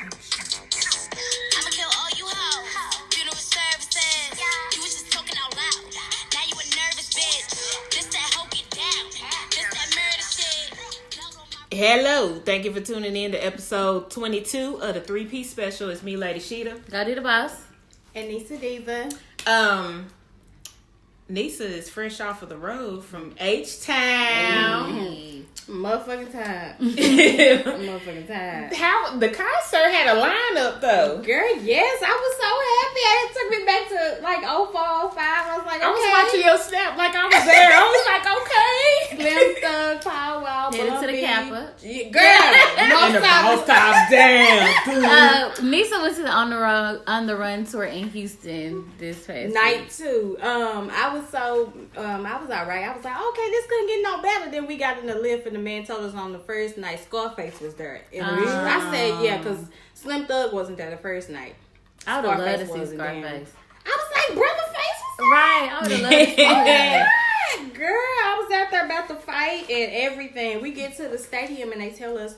I'ma kill all you hoes. Funeral services. You was just talking out loud. Now you a nervous bitch. This that hoe get down. This that murder shit. Hello, thank you for tuning in to episode 22 of the 3-piece special. It's me, Lady Sheeta. Gotta the boss. And Nisa Diva. Nisa is fresh off of the road from H-Town. Hey. Motherfucking time. Motherfucking time. How the concert had a lineup though. Girl, yes, I was so happy. It took me back to like 04, 05. I was like, okay. I was watching your snap like I was there. I was like, okay. Slim Thug, Power Wow, Headed to the Kappa. Girl, And the boss top down. Nisa went to the on the run tour in Houston this past night week. 2. I was alright. I was like, okay, this couldn't get no better. Then we got in the lift and the man told us on the first night Scarface was there. And I said, yeah, because Slim Thug wasn't there the first night. I would have loved to see wasn't there. Scarface. I was like, Brother Face was there. Right, I would have loved to see that. Girl, I was out there about to fight and everything. We get to the stadium and they tell us,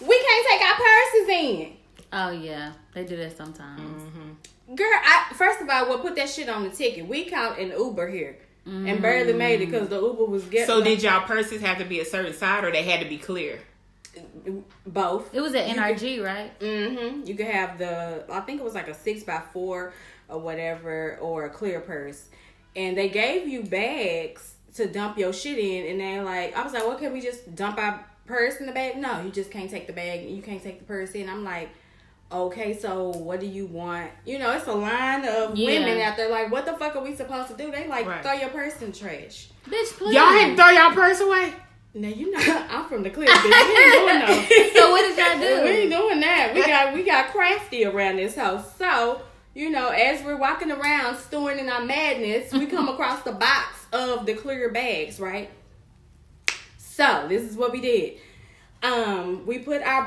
we can't take our purses in. Oh, yeah. They do that sometimes. Mm-hmm. Girl, first of all, we'll put that shit on the ticket. We caught an Uber here and barely made it because the Uber was getting. So did y'all purses have to be a certain side or they had to be clear? Both. It was at NRG, right? Mm-hmm. You could have I think it was like a 6x4 or whatever, or a clear purse. And they gave you bags to dump your shit in. And they're like, I was like, well, can we just dump our purse in the bag? No, you just can't take the bag. You can't take the purse in. I'm like, okay, so what do you want? You know, it's a line of women out there like, what the fuck are we supposed to do? They like, throw your purse in the trash. Bitch, please. Y'all had to throw y'all purse away? Now, you know, I'm from the clear, bitch. We ain't doing no. So what did y'all do? We ain't doing that. We got crafty around this house. So, you know, as we're walking around stewing in our madness, we come across the box of the clear bags, right? So, this is what we did. We put our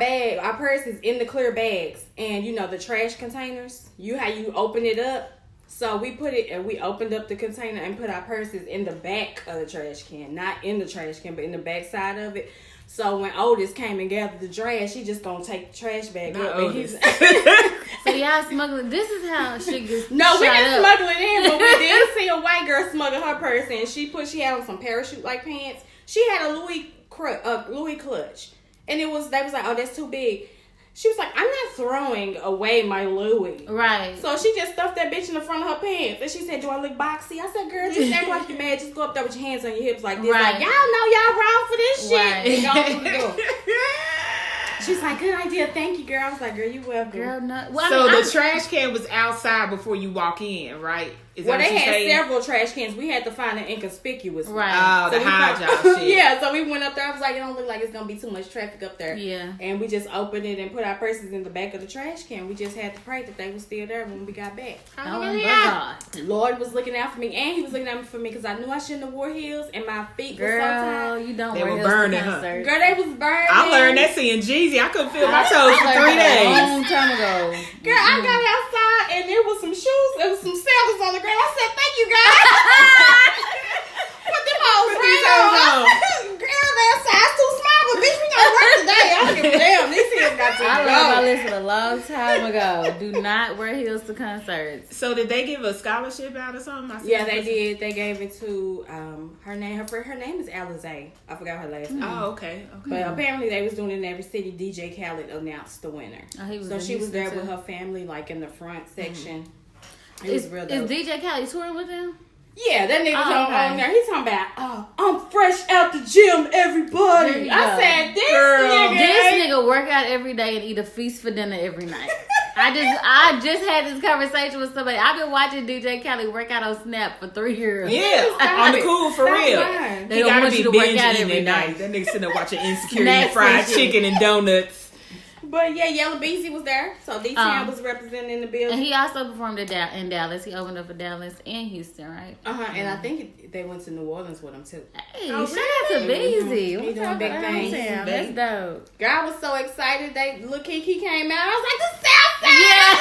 purses in the clear bags, and you know the trash containers. How you open it up. So we opened up the container and put our purses in the back of the trash can, not in the trash can, but in the back side of it. So when Otis came and gathered the trash, he just gonna take the trash bag up. And so y'all smuggling. This is how shit gets. No, we didn't smuggle it in, but we did see a white girl smuggle her purse in. She had on some parachute like pants. She had a Louis clutch. And they was like, oh, that's too big. She was like, I'm not throwing away my Louis. Right. So she just stuffed that bitch in the front of her pants. And she said, do I look boxy? I said, girl, just act like you're mad. Just go up there with your hands on your hips like this. Right. Like, y'all know y'all wrong for this shit. Right. And go through the door. She's like, good idea. Thank you, girl. I was like, girl, you welcome. Girl, no. Well, So the trash can was outside before you walk in, right? Well, they had several trash cans. We had to find an inconspicuous one. Right. Oh, so the hide y'all shit. Yeah, so we went up there. I was like, it don't look like it's going to be too much traffic up there. Yeah. And we just opened it and put our purses in the back of the trash can. We just had to pray that they were still there when we got back. God. Lord was looking out for me, and he was looking out for me because I knew I shouldn't have wore heels, and my feet Girl, were so tight. you don't They wear were heels burning, to huh? concert. Girl, they was burning. I learned that seeing Jeezy. I couldn't feel my toes for 3 A days. long time ago. Girl, I got outside, and there was some shoes. There was some sandals on the ground. I said, thank you, guys. Put them hoes right on. Girl, that size too small, but bitch, we gonna work today. I don't give a damn. These heels got to I go. learned my lesson a long time ago. Do not wear heels to concerts. So did they give a scholarship out or something? Yeah, they did. They gave it to her name. Her name is Alizé. I forgot her last name. Oh, okay. But apparently they was doing it in every city. DJ Khaled announced the winner. Oh, so she was there with her family, like in the front section. It was real Is dope. DJ Khaled touring with him? Yeah, that nigga okay. on there. He's talking about, I'm fresh out the gym, everybody. I said, This nigga work out every day and eat a feast for dinner every night. I just had this conversation with somebody. I've been watching DJ Khaled work out on Snap for 3 years. Yeah, on the cool for real. They He don't gotta want be you to work binge out eating every at night. night. That nigga sitting there watching Insecure Snacks eating fried and shit. chicken and donuts. But yeah, Yellow Beezy was there. So D-Town was representing the building. And he also performed in Dallas. He opened up for Dallas and Houston, right? And I think they went to New Orleans with him too. Hey, shout out to Beezy. He doing big things. That's dope. Girl, I was so excited. Lil Kiki came out. I was like, the South Side! Yeah.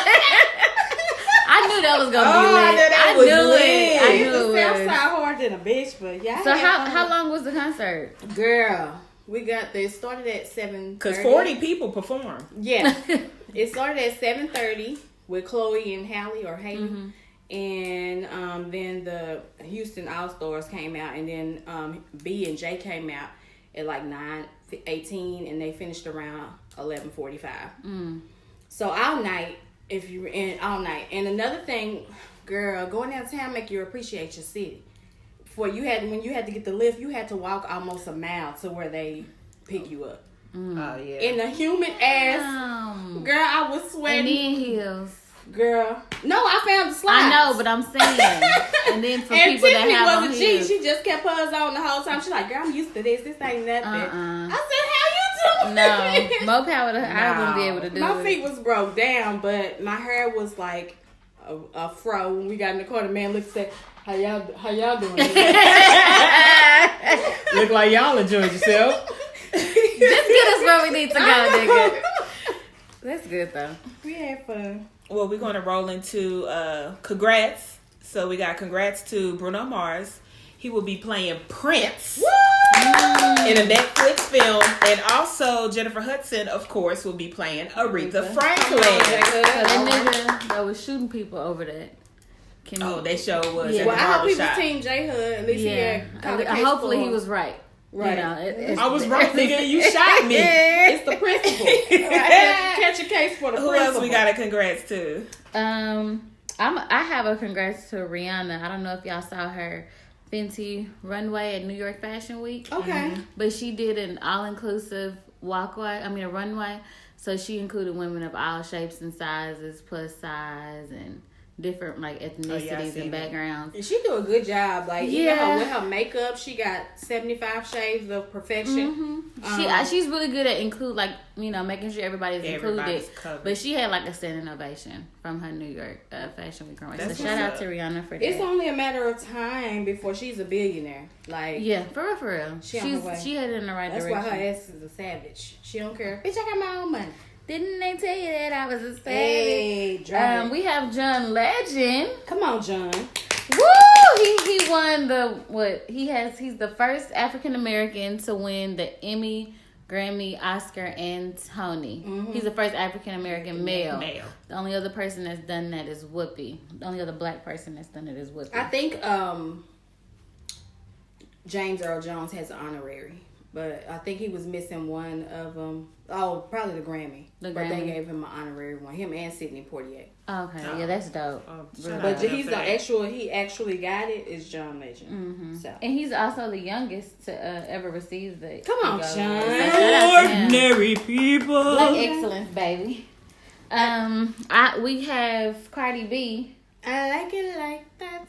I knew that was gonna be I lit. knew that was lit. I knew The it South was. Side hard than a bitch, but yeah. So how long was the concert? Girl, they started at 7:30. Because 40 people performed. Yeah. It started at 7:30 with Chloe and Haley or Haley. Mm-hmm. And then the Houston All-Stars came out, and then B and J came out at like 9:18, and they finished around 11:45. So all night, and another thing, girl, going downtown make you appreciate your city. When you had to get the lift, you had to walk almost a mile to where they pick you up. Oh yeah. In the humid ass, girl, I was sweating. And then heels. Girl, no, I found the slides. I know, but I'm saying. And then for and people Tiffany that have was on a G. heels. She just kept hers on the whole time. She's like, girl, I'm used to this. This ain't nothing. Uh-uh. I said, how you doing? No, more power to her. I wouldn't be able to do My it. feet was broke down, but my hair was like a fro. When we got in the car, the man looked and said, how y'all doing? Look like y'all enjoyed yourself. Just get us where we need to go, nigga. That's good though. We had fun. Well, we're going to roll into congrats. So we got congrats to Bruno Mars. He will be playing Prince in a Netflix film. And also Jennifer Hudson, of course, will be playing Aretha Franklin. So that nigga that was shooting people over that. That show was Yeah. at Well, the I hope he was barbershop. Team J Hood. At least he had caught a case Hopefully for he him. was right. Right. You know, I was right, nigga. You shot me. It's the principal. Catch a case for the Who principal. else we got a congrats to? I have a congrats to Rihanna. I don't know if y'all saw her Fenty runway at New York Fashion Week. Okay. But she did an all-inclusive a runway. So she included women of all shapes and sizes, plus size, and different like ethnicities and backgrounds. And she do a good job. Like Yeah. with her makeup, she got 75 shades of perfection. She's really good at making sure everybody's included. covered. But she had like a standing ovation from her New York Fashion Week runway. So That's shout out what's to up. Rihanna for that. It's only a matter of time before she's a billionaire. Like Yeah, for real. She on her way. She headed in the right that's direction. why her ass is a savage. She don't care. Bitch, I got my own money. Didn't they tell you that I was a savage? Hey, drive it. We have John Legend. Come on, John. Woo! He won he's the first African American to win the Emmy, Grammy, Oscar, and Tony. Mm-hmm. He's the first African American male. Male. The only other person that's done that is Whoopi. The only other black person that's done it is Whoopi. I think James Earl Jones has an honorary, but I think he was missing one of them. Oh, probably the Grammy. The But they Grammy. gave him an honorary one. Him and Sidney Poitier. Okay, yeah, that's dope. shout But out. he actually got it is John Legend. Mm-hmm. So And he's also the youngest to ever receive the. Come on, the gold. John. So shout out to him. Ordinary people. Black excellence, baby. We have Cardi B. I like it like that.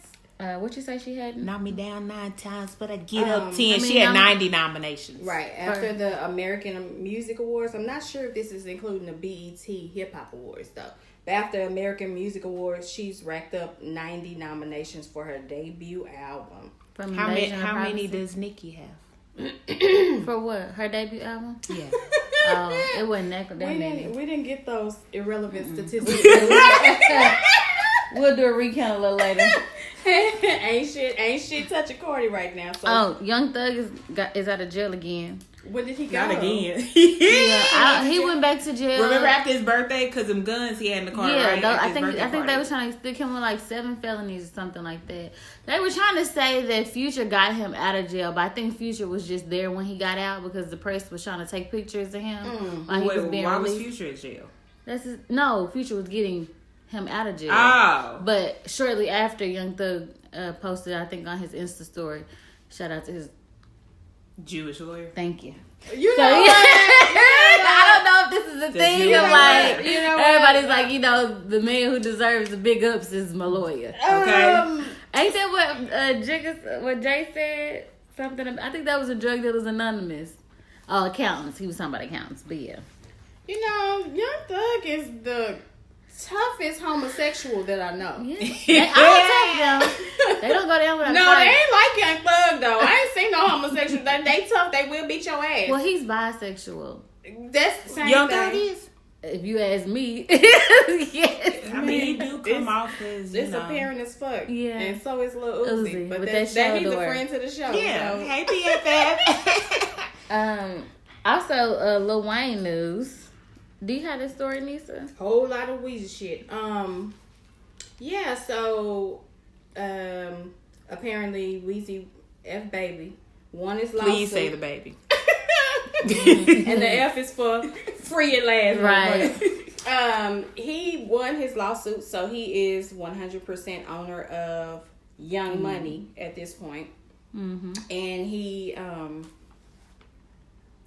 What you say she had? Knock me down 9 times, but I get up 10. I mean, she had 90 nominations. Right after the American Music Awards. I'm not sure if this is including the BET Hip Hop Awards though. But after American Music Awards, she's racked up 90 nominations for her debut album. From How many Privacy? does Nicki have? For what? Her debut album? Yeah. Oh, it wasn't that many. We didn't get those irrelevant statistics. We'll do a recount a little later. ain't shit touching Cardi right now. So Oh, Young Thug is out of jail again. when did he go? Not again. He went back to jail. Remember after his birthday, because them guns he had in the car, Yeah, right? though, After I his think birthday they party. were trying to stick him with like 7 felonies or something like that. They were trying to say that Future got him out of jail, but I think Future was just there when he got out because the press was trying to take pictures of him while he was being why was released. Future in jail? Future was getting him out of jail. Oh. But shortly after, Young Thug posted, I think, on his Insta story. Shout out to his. Jewish lawyer. Thank you. You So, know yeah. what? I don't know if this is a thing. you Of know like, what? You know what? everybody's like, the man who deserves the big ups is my lawyer. Okay. Ain't that what Jay said? Something. I think that was a Drug Dealers Anonymous. Oh, accountants. He was talking about accountants, but yeah. You know, Young Thug is the toughest homosexual that I know. Yeah. I don't take them. They don't go down without No, fight. they ain't like Young Thug though. I ain't seen no homosexual. They tough. They will beat your ass. Well, he's bisexual. That's the same Young thing. Thug is? If you ask me, yes. I mean, he do come It's- off as, you It's know. apparent as fuck. Yeah. And so is Lil Uzi. Uzi, But with that that show he's a door. friend to the show. Yeah. So. Hey, BFF. Also, Lil Wayne news. Do you have this story, Nisa? Whole lot of Weezy shit. Yeah, so apparently Weezy F baby won his lawsuit. Please say the baby. And the F is for free at last. Right. He won his lawsuit, so he is 100% owner of Young Money at this point. Mm-hmm. And he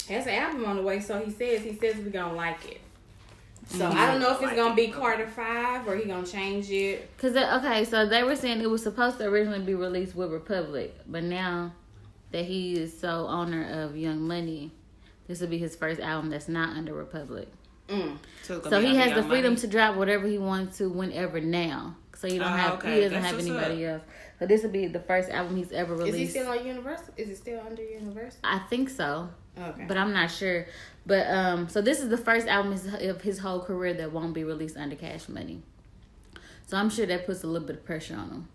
has an album on the way, so he says we're gonna like it. So I don't know if it's gonna be Carter 5 or he gonna change it. So they were saying it was supposed to originally be released with Republic, but now that he is sole owner of Young Money, this will be his first album that's not under Republic. So he has the freedom to drop whatever he wants to whenever now. So you don't have he doesn't have anybody else. So this will be the first album he's ever released. Is he still on Universal? Is it still under Universal? I think so. Okay. But I'm not sure. But so this is the first album of his whole career that won't be released under Cash Money. So I'm sure that puts a little bit of pressure on him.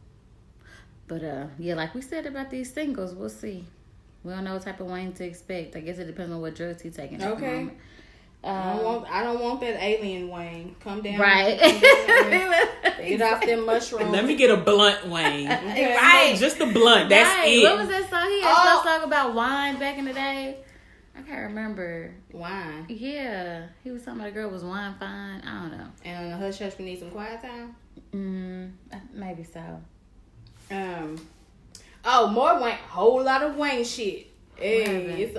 But yeah, like we said about these singles, we'll see. We don't know what type of Wayne to expect. I guess it depends on what drugs he's taking. Okay. I don't want that alien Wayne. Come down. Right. Get off them mushrooms. Let me get a blunt Wayne. Okay. Right. Just a blunt. That's it. What was that song? He had some song about wine back in the day. I can't remember. Wine. Yeah. He was talking about a girl was wine fine. I don't know. And on the Hush Hush We Need Some Quiet Time? Maybe so. More Wayne. Whole lot of Wayne shit. Hey,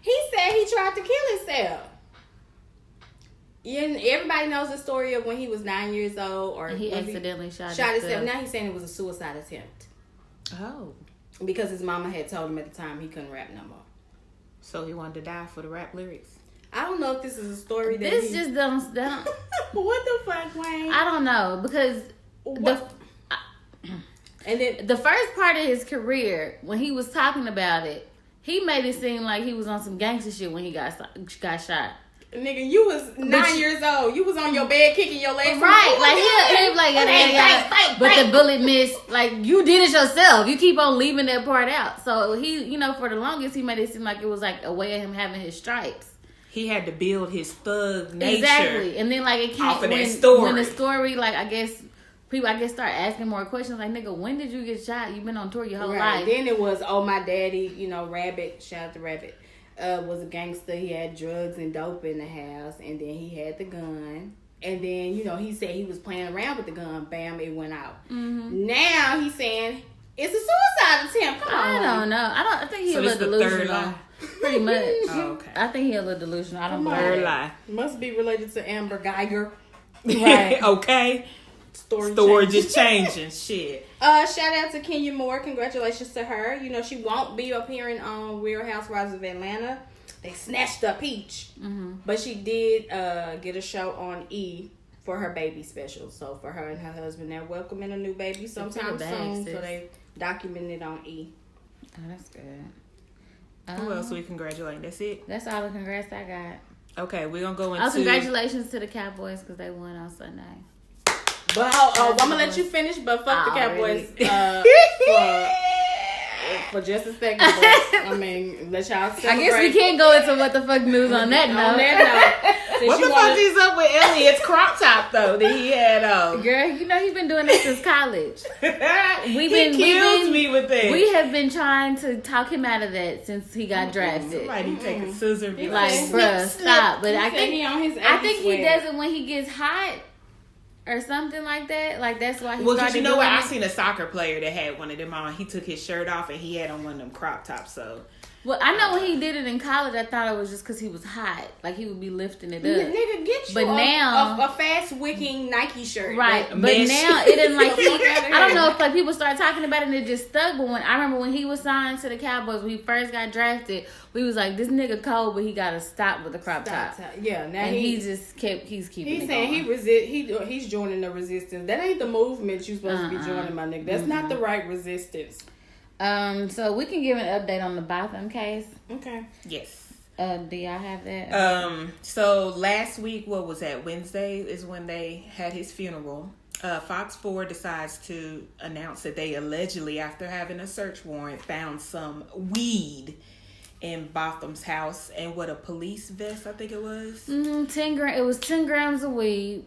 he said he tried to kill himself. Yeah, everybody knows the story of when he was 9 years old, or he accidentally shot himself. Now he's saying it was a suicide attempt. Oh. Because his mama had told him at the time he couldn't rap no more. So he wanted to die for the rap lyrics. I don't know if this is a story that this just don't what the fuck, Wayne? I don't know, because and then the first part of his career, when he was talking about it, he made it seem like he was on some gangster shit when he got shot. Nigga, you was 9 years old. You was on your bed kicking your legs. Right, like he was like, but the bullet missed. Like, you did it yourself. You keep on leaving that part out. So he, for the longest, he made it seem like it was like a way of him having his stripes. He had to build his thug nature. Exactly, and then like it came off of that story. When the story, like people start asking more questions. Like, nigga, when did you get shot? You've been on tour your whole life. Then it was, my daddy, Rabbit. Shout out to Rabbit. Was a gangster. He had drugs and dope in the house, and then he had the gun. And then, he said he was playing around with the gun. Bam, it went out. Mm-hmm. Now he's saying it's a suicide attempt. Come on. I don't know. I think he's a little delusional. Pretty much. Oh, okay. I think he's a little delusional. I don't believe Third it. lie. Must be related to Amber Geiger. Right. Okay. Story just changing. Shit. Shout out to Kenya Moore. Congratulations to her. She won't be appearing on Real Housewives of Atlanta. They snatched up Peach. Mm-hmm. But she did get a show on E for her baby special. So for her and her husband, they're welcoming a new baby sometime soon. So they documented it on E. Oh, that's good. Who else we congratulate? That's it? That's all the congrats I got. Okay, we're going to go into... Oh, congratulations to the Cowboys because they won on Sunday. But I'm gonna let you finish. But fuck the Cowboys for just a second. But, I mean, let y'all celebrate. I guess we can't go into what the fuck news on that note. What the fuck is up with Elliot's crop top though that he had on? Girl, he's been doing this since college. He kills me with that. We have been trying to talk him out of that since he got drafted. Somebody take a scissor and be like, bruh, stop. But I think he does it when he gets hot. Or something like that. Like, that's why he because you know what? I seen a soccer player that had one of them on. He took his shirt off and he had on one of them crop tops. So, well, I know when he did it in college, I thought it was just because he was hot. Like, he would be lifting it up. Nigga, get you but now, a fast-wicking Nike shirt. Right. But now, it didn't like... I don't know if like people started talking about it and it just stuck. But I remember when he was signed to the Cowboys, when he first got drafted, we was like, this nigga cold, but he got to stop with the crop top. Yeah. Now and he's keeping he's it saying going. he's joining the resistance. That ain't the movement you're supposed to be joining, my nigga. That's not the right resistance. So we can give an update on the Botham case. Okay. Yes. Do y'all have that? So last week, what was that? Wednesday is when they had his funeral. Fox 4 decides to announce that they allegedly, after having a search warrant, found some weed in Botham's house, and what, a police vest, I think it was. 10 gram. It was 10 grams of weed,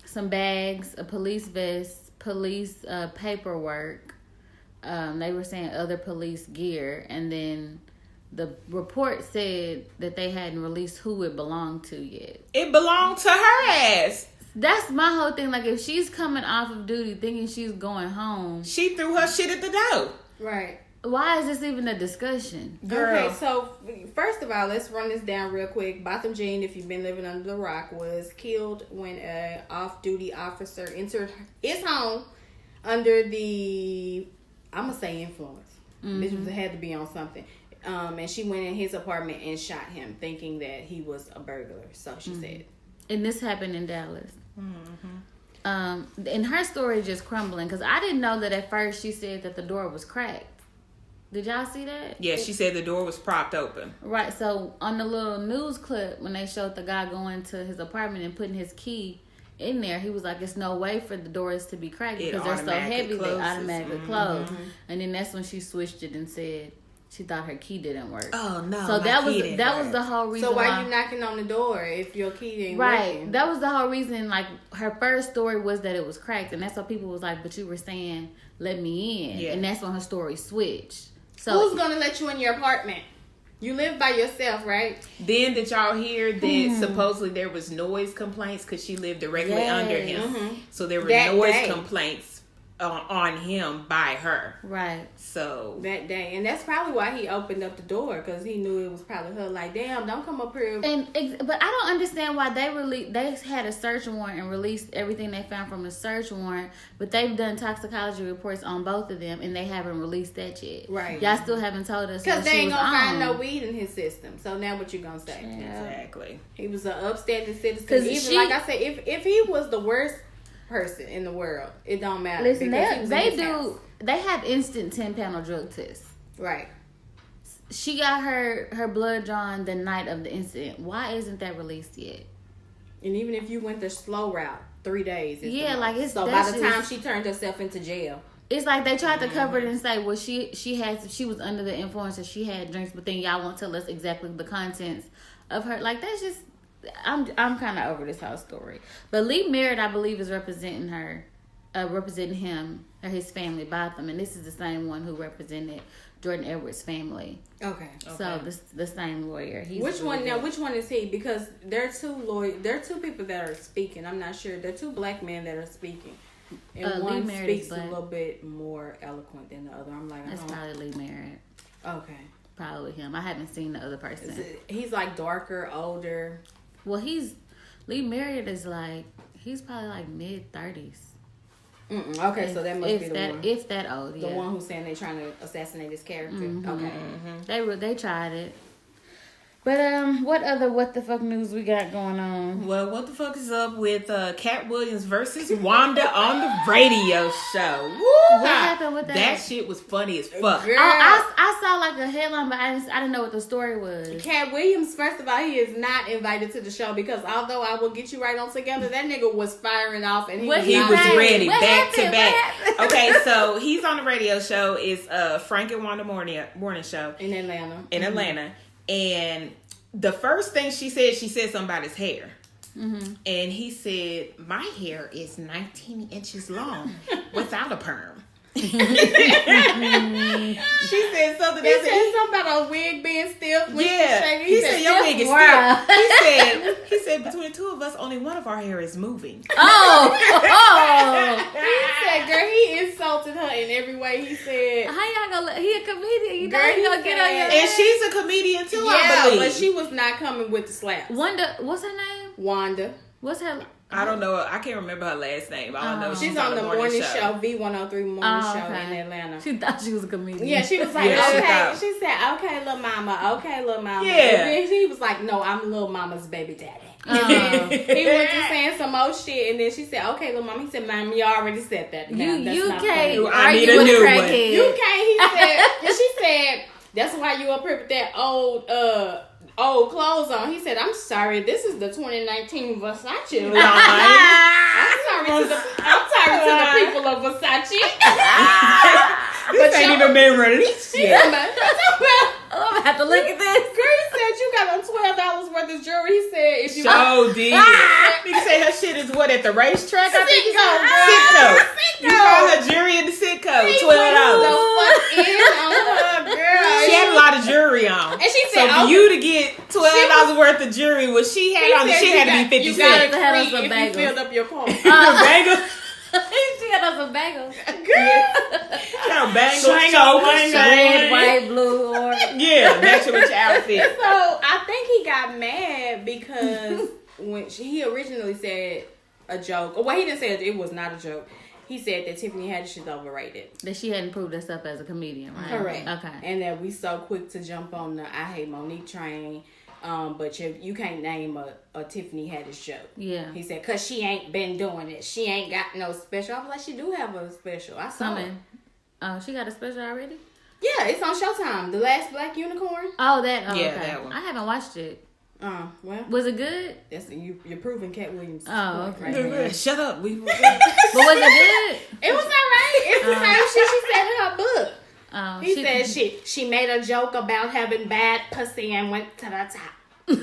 some bags, a police vest, police paperwork. They were saying other police gear, and then the report said that they hadn't released who it belonged to yet. It belonged to her ass. That's my whole thing. Like, if she's coming off of duty thinking she's going home, She threw her shit at the door. Right. why is this even a discussion? Girl. Okay, so first of all, let's run this down real quick. Botham Jean, if you've been living under the rock, was killed when a off-duty officer entered his home under the, I'm gonna say influence. Bitch had to be on something. And she went in his apartment and shot him, thinking that he was a burglar. So she said. And this happened in Dallas. And her story is just crumbling, because I didn't know that at first she said that the door was cracked. Did y'all see that? Yeah, she said the door was propped open. Right, so on the little news clip, when they showed the guy going to his apartment and putting his key in there, he was like, "It's no way for the doors to be cracked It because they're so automatically heavy, closes. they automatically close." And then that's when she switched it and said she thought her key didn't work. Oh no! So my that key was didn't that work. was the whole reason. So why you knocking on the door if your key didn't Right. working? That was the whole reason. Like, her first story was that it was cracked, and that's why people was like, "But you were saying let me in," Yeah. and that's when her story switched. So Who's gonna let you in your apartment? You live by yourself, right? Then did y'all hear that supposedly there was noise complaints because she lived directly under him, so there were That noise day. complaints on him by her. right. So That day, and that's probably why he opened up the door, because he knew it was probably her. Like, damn, don't come up here. But I don't understand why they had a search warrant and released everything they found from the search warrant, but they've done toxicology reports on both of them and they haven't released that yet. Right. Y'all still haven't told us Because what they she ain't was gonna find on. no weed in his system. So now what you gonna say? exactly. He was an upstanding citizen. 'Cause Even she- like I said, if he was the worst person in the world, it don't matter. Listen, because he was in his house. they have instant 10-panel drug tests. Right. She got her blood drawn the night of the incident. Why isn't that released yet? And even if you went the slow route, 3 days. Is Yeah, the like, most. it's- so by that's the time just- she turned herself into jail. It's like they tried to cover it and say, well, she was under the influence and she had drinks, but then y'all won't tell us exactly the contents of her. Like, that's just, I'm kind of over this whole story. But Lee Merritt, I believe, is representing him or his family, Botham, and this is the same one who represented Jordan Edwards' family. Okay. So the same lawyer. He's Which really one now? good. Which one is he? Because there are two people that are speaking. I'm not sure. There are two black men that are speaking, and Lee one Merritt is speaks a black. little bit more eloquent than the other. I'm like, That's probably Lee Merritt. okay. Probably him. I haven't seen the other person. He's like darker, older. Well, Lee Merritt is like, he's probably like mid-30s. Okay, so that must be the one. If that old, yeah. The one who's saying they're trying to assassinate his character. Okay. They tried it. But what the fuck news we got going on? Well, what the fuck is up with Cat Williams versus Wanda on the radio show? Woo! What happened with that? That shit was funny as fuck. Girl. I saw like a headline, but I didn't know what the story was. Cat Williams, first of all, he is not invited to the show because although I will get you right on together, that nigga was firing off and He not was happened? ready, What back to happened? back. What happened? Okay, so he's on the radio show. It's Frank and Wanda morning show in Atlanta. in Atlanta, and the first thing she said something about his hair. And he said, "My hair is 19 inches long without a perm." She said something. He said something about a wig being stiff. When Yeah, she shaking. he said your wig is Wow. stiff. He said between the two of us, only one of our hair is moving. Oh, He said, girl, he insulted her in every way. He said, how y'all gonna let? He a comedian, you know Girl, he he gonna get on your said- And she's a comedian too, I yeah, believe. but she was not coming with the slaps. Wanda, what's her name? Wanda. What's her? I don't know. I can't remember her last name. I don't know. She's on the morning show, V103 morning show in Atlanta. She thought she was a comedian. Yeah, she was like, Yeah, she okay. thought. She said, okay, little mama. Okay, little mama. Yeah. And then he was like, no, I'm little mama's baby daddy. And then he went to saying some more shit, and then she said, okay, little mama. He said, ma'am, you already said that. Now, You that's not can't funny. I need argue a with a new one. crackhead. You can't. He said, and she said, that's why you up here with that old clothes on. He said, I'm sorry, this is the 2019 Versace line. I'm sorry to the people of Versace. This ain't even been released yet. Oh gonna have to look at this. Girl, he said you got on $12 worth of jewelry. He said if you did. Nigga say her shit is what, at the racetrack? I think it's Sitco. You call her jewelry in the Sitco. $12. The fuck in on her, girl. She had a lot of jewelry on. And she said, so for you to get $12 worth of jewelry, what she had on, the shit had to be 50 You cents. got Had it on some free if you bagels. filled up your car. Bagel. She had on some bagels. Got a bangle, Red, white, blue, orange. Yeah, matching with your outfit. So I think he got mad because when he originally said a joke, well, he didn't say it was not a joke. He said that Tiffany Haddish is overrated. That she hadn't proved herself as a comedian, right? Correct. Okay. And that we so quick to jump on the I Hate Monique train. But you can't name a Tiffany Haddish joke. Yeah. He said, because she ain't been doing it. She ain't got no special. I was like, she do have a special. I saw it. Oh, she got a special already? Yeah, it's on Showtime. The Last Black Unicorn. Oh, that. Oh, Yeah, okay. that one. I haven't watched it. Well, Was it good? that's you're proving Cat Williams. Oh, okay. Right there. Shut up. But was it good? It was alright. It's the same shit she said in her book. Oh, He said she made a joke about having bad pussy and went to the top. He's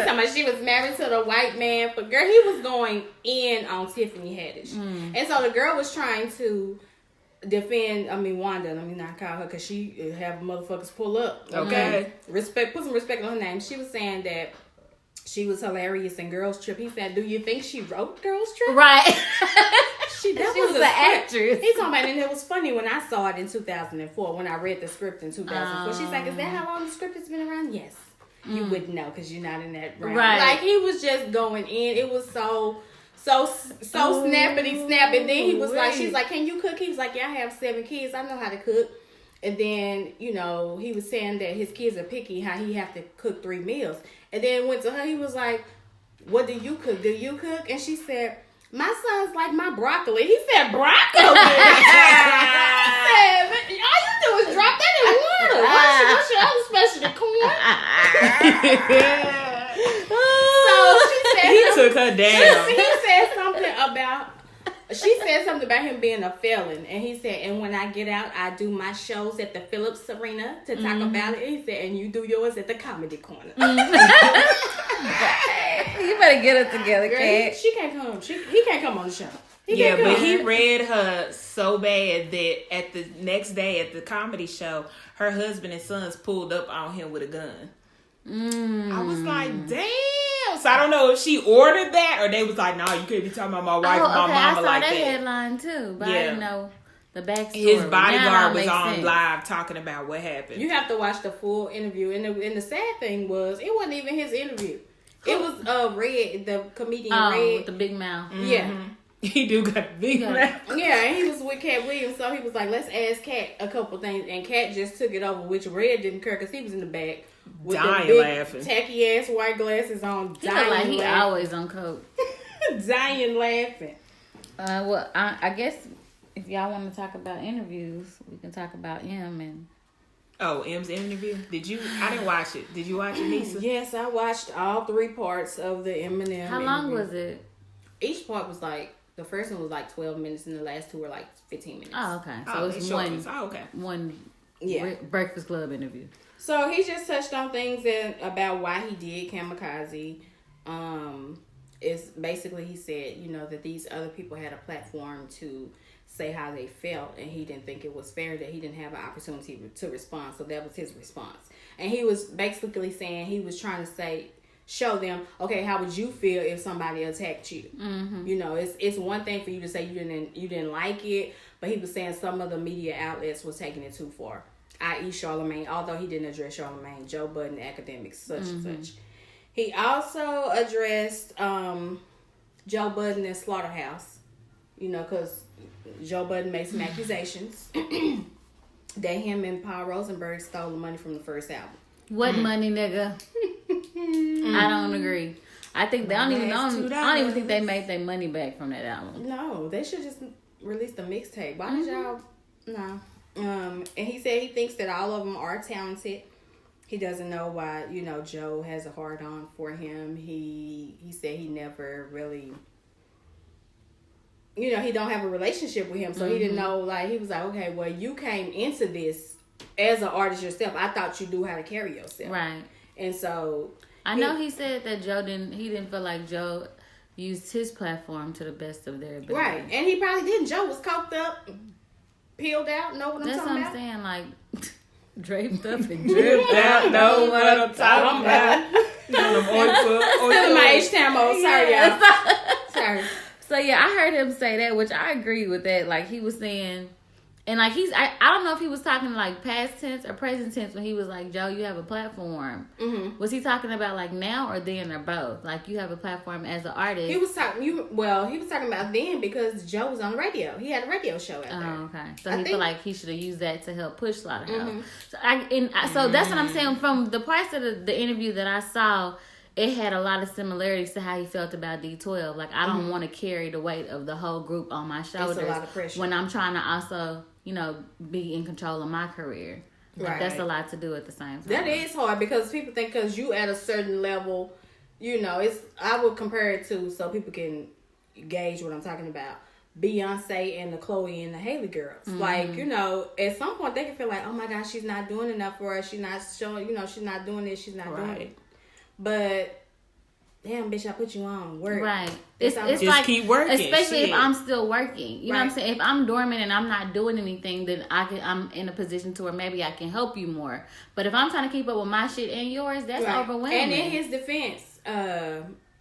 talking about she was married to the white man, but girl, he was going in on Tiffany Haddish, and so the girl was trying to defend. I mean, Wanda. Let me not call her because she have motherfuckers pull up. Okay, respect. Put some respect on her name. She was saying that she was hilarious in Girls Trip. He said, "Do you think she wrote Girls Trip?" Right. She was was the actress. He's talking about, and it was funny when I saw it in 2004, when I read the script in 2004. She's like, is that how long the script has been around? Yes. You wouldn't know because you're not in that round. Right. Like, he was just going in. It was so snappity snap. And then he was like, she's like, can you cook? He was like, yeah, I have 7 kids. I know how to cook. And then, you know, he was saying that his kids are picky, how he have to cook 3 meals. And then went to her, he was like, what do you cook? Do you cook? And she said, my son's like my broccoli. He said, broccoli? He said, all you do is drop that in water. What's your other specialty, corn? So she said, he took her down. She said something about him being a felon. And he said, and when I get out, I do my shows at the Phillips Arena to talk about it. He said, and you do yours at the Comedy Corner. You better get it together, Girl, Kat. she can't come. He can't come on the show. Yeah, but he read her so bad that at the next day at the comedy show, her husband and sons pulled up on him with a gun. I was like, damn. So I don't know if she ordered that or they was like, no, you can't be talking about my wife and my mama like that. I saw that headline too, but I didn't know the backstory. His bodyguard was makes on sense. live talking about what happened. You have to watch the full interview. And the sad thing was, it wasn't even his interview. It was Red, the comedian Red. With the big mouth. Yeah. He do got a big mouth. Yeah, and he was with Cat Williams, so he was like, let's ask Cat a couple things. And Cat just took it over, which Red didn't care because he was in the back. With dying the big, laughing. tacky ass white glasses on. He look like he laughing. always on coke. Dying laughing. Well, I guess if y'all want to talk about interviews, we can talk about M and. Oh, M's interview? I didn't watch it. Did you watch it, Lisa? Yes, I watched all 3 parts of the Eminem. How long interview. was it? Each part was like, the first one was like 12 minutes and the last 2 were like 15 minutes. Oh, okay. So Oh, it's it's one. short. Oh, okay. One. Yeah. Breakfast Club interview. So he just touched on things about why he did Kamikaze. It's basically, he said, you know, that these other people had a platform to say how they felt, and he didn't think it was fair that he didn't have an opportunity to respond. So that was his response. And he was basically saying, he was trying to show them, okay, how would you feel if somebody attacked you? Mm-hmm. You know, it's one thing for you to say you didn't like it, but he was saying some of the media outlets was taking it too far. I.e. Charlemagne, although he didn't address Charlemagne, Joe Budden, academics, such and such. He also addressed Joe Budden and Slaughterhouse, you know, because Joe Budden made some accusations that him and Paul Rosenberg stole the money from the first album. What money, nigga? I don't agree. I think they don't even. I don't even think they made their money back from that album. No, they should just release the mixtape. Why did y'all? No. And he said he thinks that all of them are talented. He doesn't know why, you know, Joe has a hard on for him. He said he never really, you know, he don't have a relationship with him, so he didn't know. Like, he was like, okay, well, you came into this as an artist yourself, I thought you knew how to carry yourself. Right. And so I know he said that he didn't feel like Joe used his platform to the best of their ability. Right. And he probably didn't. Joe was coked up, peeled out, know what I'm That's talking what about? I'm saying, like draped up and dripped out. Know what I'm talking about. Still in my H-Town mode. Sorry, y'all. Sorry. So yeah, I heard him say that, which I agree with that. Like he was saying, and like I don't know if he was talking like past tense or present tense when he was like, Joe, you have a platform. Mm-hmm. Was he talking about like now or then or both? Like you have a platform as an artist. He was talking about then because Joe was on the radio. He had a radio show out there. Oh, okay. So he feel like he should have used that to help push Slaughterhouse. Mm-hmm. So that's what I'm saying. From the parts of the interview that I saw, it had a lot of similarities to how he felt about D12. Like, I don't want to carry the weight of the whole group on my shoulders. It's a lot of pressure. When I'm trying to also, be in control of my career. Like, right. That's a lot to do at the same time. That is hard because people think because you at a certain level, I would compare it to so people can gauge what I'm talking about. Beyonce and the Chloe and the Haley girls. Mm-hmm. Like, at some point they can feel like, oh my gosh, she's not doing enough for us. She's not showing, she's not doing this, she's not doing it. But damn, bitch, I put you on. Work. Right. It's just like, keep working. Especially if I'm still working. You know right. what I'm saying? If I'm dormant and I'm not doing anything, then I'm in a position to where maybe I can help you more. But if I'm trying to keep up with my shit and yours, that's right. overwhelming. And in his defense,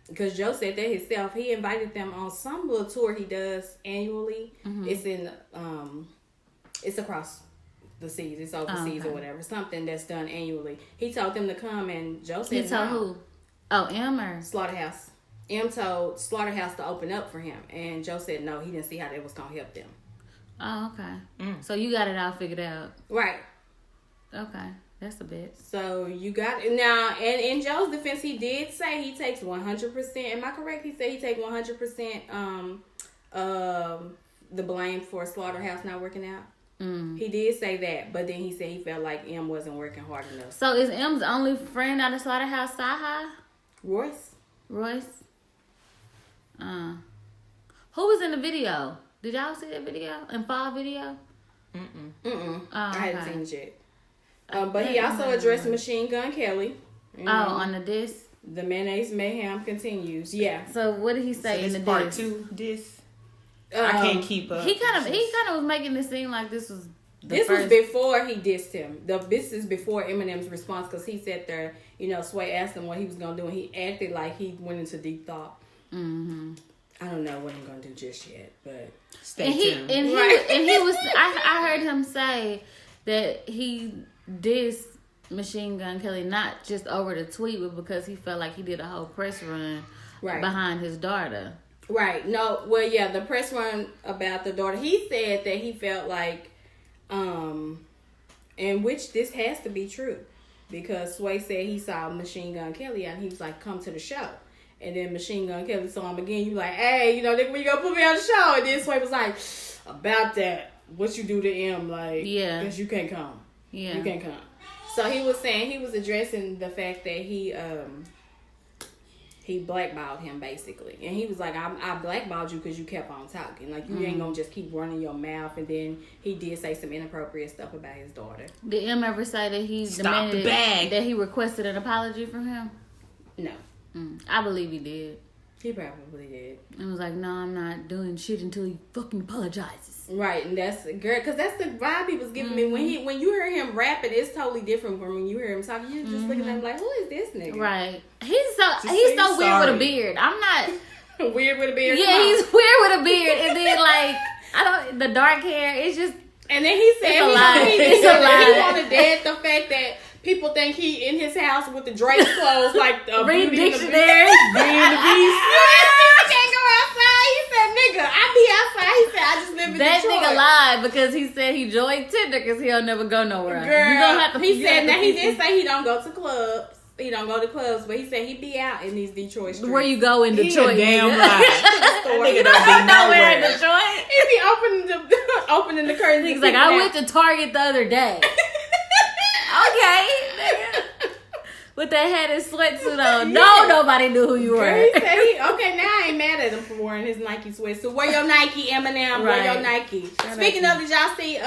because Joe said that himself, he invited them on some little tour he does annually. Mm-hmm. It's in it's across the seas, it's overseas or whatever, something that's done annually. He told them to come, and Joe said he told who? Oh, M or Slaughterhouse. M told Slaughterhouse to open up for him, and Joe said no, he didn't see how that was gonna help them. Oh, okay. So you got it all figured out, right? Okay, that's a bit. So you got it now. And in Joe's defense, he did say he takes 100%. Am I correct? He said he takes 100% the blame for Slaughterhouse not working out. He did say that, but then he said he felt like M wasn't working hard enough. So is M's only friend out of Slaughterhouse Saha? Royce? Who was in the video? Did y'all see that video? In fall video? Oh, I hadn't seen it yet. Oh, but he also addressed Machine Gun Kelly. On the disc? The Mayonnaise Mayhem continues. Yeah. So what did he say in the part disc? 2 disc? I can't keep up. He kind of was making it seem like this was was before he dissed him. This is before Eminem's response, because he sat there, Sway asked him what he was going to do, and he acted like he went into deep thought. Mm-hmm. I don't know what I'm going to do just yet, but stay tuned. And he was, I heard him say that he dissed Machine Gun Kelly not just over the tweet, but because he felt like he did a whole press run behind his daughter. Right. No, well, yeah, the press run about the daughter, he said that he felt like, in which this has to be true, because Sway said he saw Machine Gun Kelly and he was like, come to the show. And then Machine Gun Kelly saw him again. You like, hey, nigga, when you gonna put me on the show? And then Sway was like, about that, what you do to him, like, yeah, because you can't come. Yeah. You can't come. So he was saying, he was addressing the fact that he blackballed him, basically. And he was like, I blackballed you because you kept on talking. Like, you ain't gonna just keep running your mouth. And then he did say some inappropriate stuff about his daughter. Did M ever say that he demanded that he requested an apology from him? No. I believe he did. He probably did. And was like, no, I'm not doing shit until he fucking apologizes. Right, and that's because that's the vibe he was giving me. When you hear him rapping, it's totally different from when you hear him talking. You're just looking at him like, who is this nigga? Right. He's so weird with a beard. I'm not weird with a beard. Yeah, he's weird with a beard, and then like the dark hair. It's just. And then he said it's a lie. He wanted that the fact that people think he in his house with the Drake's clothes, like read Beauty dictionary, reading the Beast. I can't go outside. He said, "Nigga, I be outside." He said, "I just live in that Detroit." Nigga lied because he said he joined Tinder because he'll never go nowhere. Girl, you don't have to. He said now he did say he don't go to clubs. He don't go to clubs, but he said he be out in these Detroit streets. Where you go in Detroit? He a damn lie. That nigga don't be nowhere in Detroit. He be opening the curtains. He's like, I went to Target the other day. Okay, nigga. With that hat and sweatsuit on. No, nobody knew who you were. Girl, he said okay, now I ain't mad at him for wearing his Nike sweatsuit. Wear your Nike, Eminem. Wear your Nike. Speaking of, did y'all see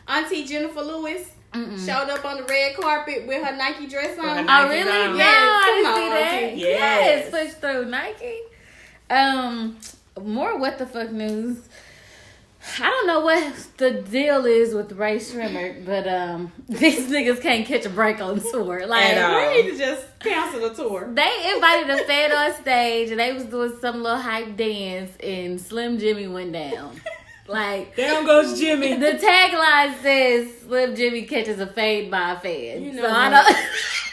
Auntie Jennifer Lewis Showed up on the red carpet with her Nike dress on. Her Oh, Nike really? down. No, Yes, I didn't come see on, that. Auntie. Yes. Push through Nike. More what the fuck news. I don't know what the deal is with Ray Shrimmer, but these niggas can't catch a break on tour. Like, At all. We need to just cancel the tour. they invited a fan on stage and they was doing some little hype dance and Slim Jimmy went down. Like, Down goes Jimmy. the tagline says Slim Jimmy catches a fade by a fan. You know so I what? don't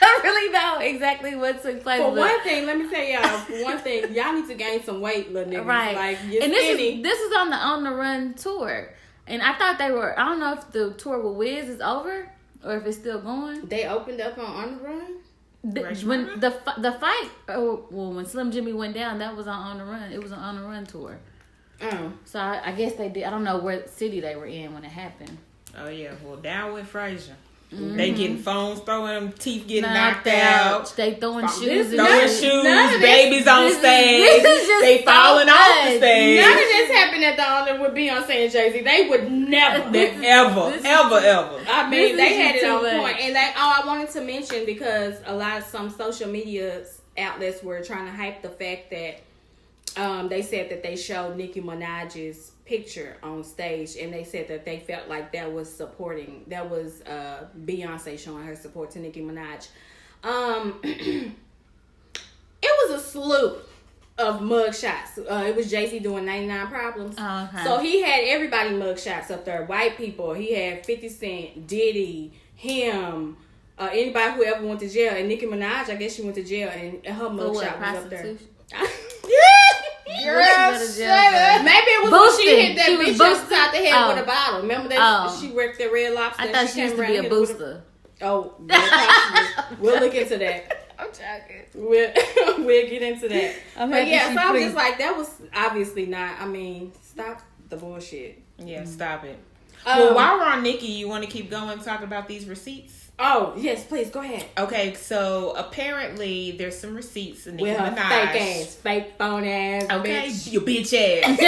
I really know exactly what took place. For but- one thing, let me tell y'all. For one thing, y'all need to gain some weight, little niggas. Right. Like, you're And skinny. this is on the run tour. And I thought they were, I don't know if the tour with Wiz is over or if it's still going. They opened up on the run. When the fight, when Slim Jimmy went down, that was on the run. It was an on the run tour. Oh. So I guess they did. I don't know what city they were in when it happened. Oh yeah, well down with Frazier. They getting phones, throwing them teeth, getting Knocked knocked out. They throwing This- shoes. and Throwing shit. shoes, none of this- babies on this is- stage. this is just They so falling off the much. stage. None of this happened at the honor with Beyonce and Jay-Z. They would never. Ever. This is- Ever. I This mean, is they had just it too on much. point. And I wanted to mention because a lot of some social media outlets were trying to hype the fact that they said that they showed Nicki Minaj's picture on stage, and they said that they felt like that was Beyonce showing her support to Nicki Minaj. It was a slew of mugshots. It was Jay-Z doing 99 Problems. Oh, okay. So he had everybody mugshots up there. White people. He had 50 Cent, Diddy, him, anybody who ever went to jail. And Nicki Minaj, I guess she went to jail, and her For what, mugshot was up there. prostitution? Girl, What's she gonna do? Maybe it was when she Boosting. hit that She was bitch boosting. upside the head Oh. with a bottle. Remember that Oh. she worked at Red Lobster? I and thought she used came to around be a and hit her with booster. Oh, yeah, possibly. We'll look into that. I'm joking. We'll get into that. I'm But happy yeah, she so I was free. just like, that was obviously not. I mean, stop the bullshit. Yeah, stop it. Um, Well, while we're on Nikki, you want to keep going and talk about these receipts? Oh yes, please go ahead. Okay, so apparently there's some receipts in Nicki With her Minaj. fake phone ass. Okay, Bitch. you bitch ass.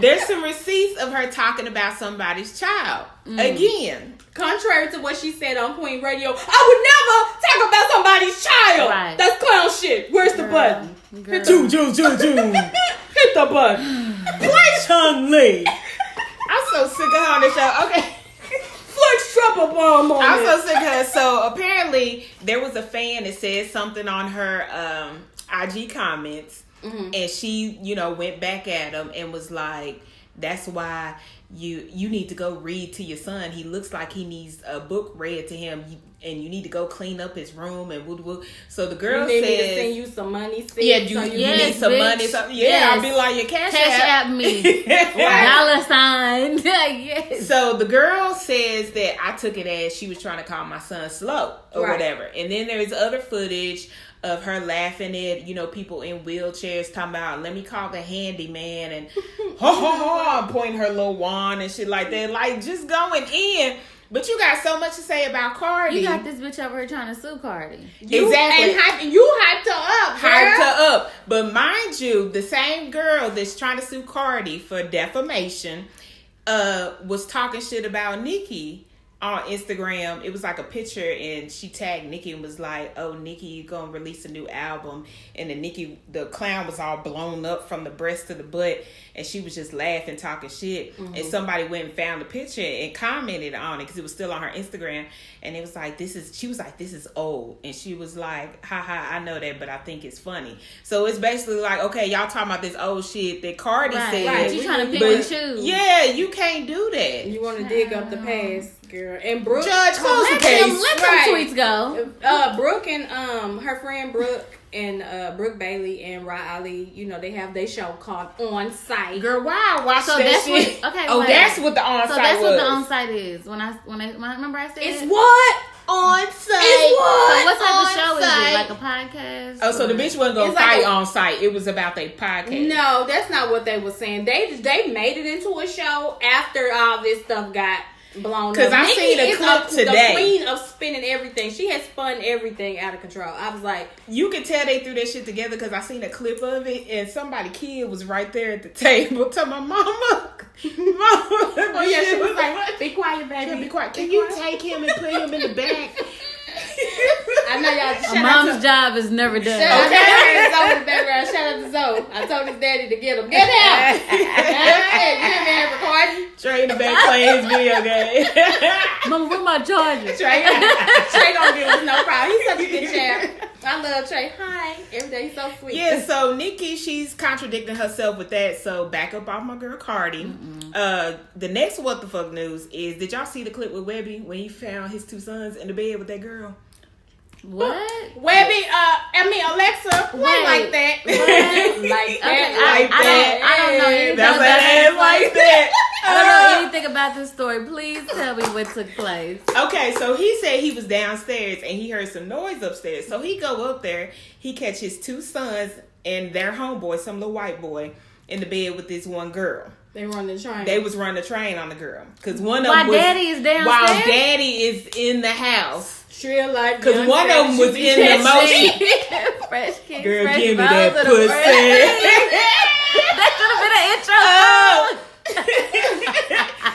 There's some receipts of her talking about somebody's child. Again. Contrary to what she said on Queen Radio, I would never talk about somebody's child. Right. That's clown shit. Where's the button? Girl. Hit Hit the button. Play Chung Lee. I'm so sick of her on the show. Okay. Flex trouble bomb on I'm it. so sick of her. So apparently there was a fan that said something on her IG comments, and she, went back at him and was like, "That's why you need to go read to your son. He looks like he needs a book read to him, and you need to go clean up his room and woo woo." So the girl You need me to says, send you some money. Sis, "Yeah, you so Yes, need some bitch. money." So, yeah, Yes. I'll be like, "Your cash Cash app." at me. Dollar sign. Yes. So the girl says that I took it as she was trying to call my son slow or Right. whatever. And then there's other footage of her laughing at, people in wheelchairs talking about, "Let me call the handyman," and pointing her little wand and shit like that. Like, just going in. But you got so much to say about Cardi. You got this bitch over here trying to sue Cardi. Exactly. And you hyped her up, girl. Hyped her up. But mind you, the same girl that's trying to sue Cardi for defamation was talking shit about Nicki on Instagram. It was like a picture, and she tagged Nicki and was like, "Oh, Nicki, you gonna release a new album?" And then Nicki, the clown, was all blown up from the breast to the butt, and she was just laughing, talking shit. And somebody went and found the picture and commented on it because it was still on her Instagram, and it was like, she was like, "This is old," and she was like, "Haha, I know that, but I think it's funny." So it's basically like, okay, y'all talking about this old shit that Cardi said. Right. You trying to pick But and choose. yeah, you can't do that. You want to dig up the past, girl. And Brooke. Judge, close the Let case. them Right. tweets go. Brooke and her friend Brooke and Brooke Bailey and Ra Ali, they have their show called On Site. Girl, why I watch So that that's shit? what. Okay. Oh, wait. that's what the on-site So that's was. what the on-site is. When I remember I said It's it? what? On-site. It's So what? what type of show is On-site. it? Like a podcast? Oh, so the or- bitch wasn't gonna It's like fight a- on-site. It was about their podcast. No, that's not what they were saying. They made it into a show after all this stuff got blown up. 'Cause I Nicki seen a is clip the today. queen of spinning everything. She has spun everything out of control. I was like, You can tell they threw that shit together because I seen a clip of it and somebody kid was right there at the table. Tell my mama, Oh yeah, she was like, "Be quiet, baby. Be quiet. Can you take him and put him in the back?" I know y'all. A mom's job is never done. Shout out to Zoe in the background. Shout out to Zoe. I told his daddy to get him. Get out! You in there recording? Trey in the back playing his video game. Mama, where my charger? Trey gonna give us no problem. He's such a good champ. I love Trey. Hi. Every day he's so sweet. Yeah, so Nikki, she's contradicting herself with that. So back up off my girl Cardi. The next what the fuck news is, did y'all see the clip with Webby when he found his 2 sons in the bed with that girl? What? Webby, Alexa, play like that. Like that. I don't know anything That's about that ass like that. I don't know anything about this story. Please tell me what took place. Okay, so he said he was downstairs and he heard some noise upstairs. So he go up there, he catch his 2 sons and their homeboy, some little white boy, in the bed with this one girl. They run the train. They was running the train on the girl. Cause one of While them was, daddy is downstairs? While daddy is in the house. Shrill like Cause one of them was in the motion. Fresh kick, Girl, fresh give me balls that of the pussy. That should have been an intro. Oh.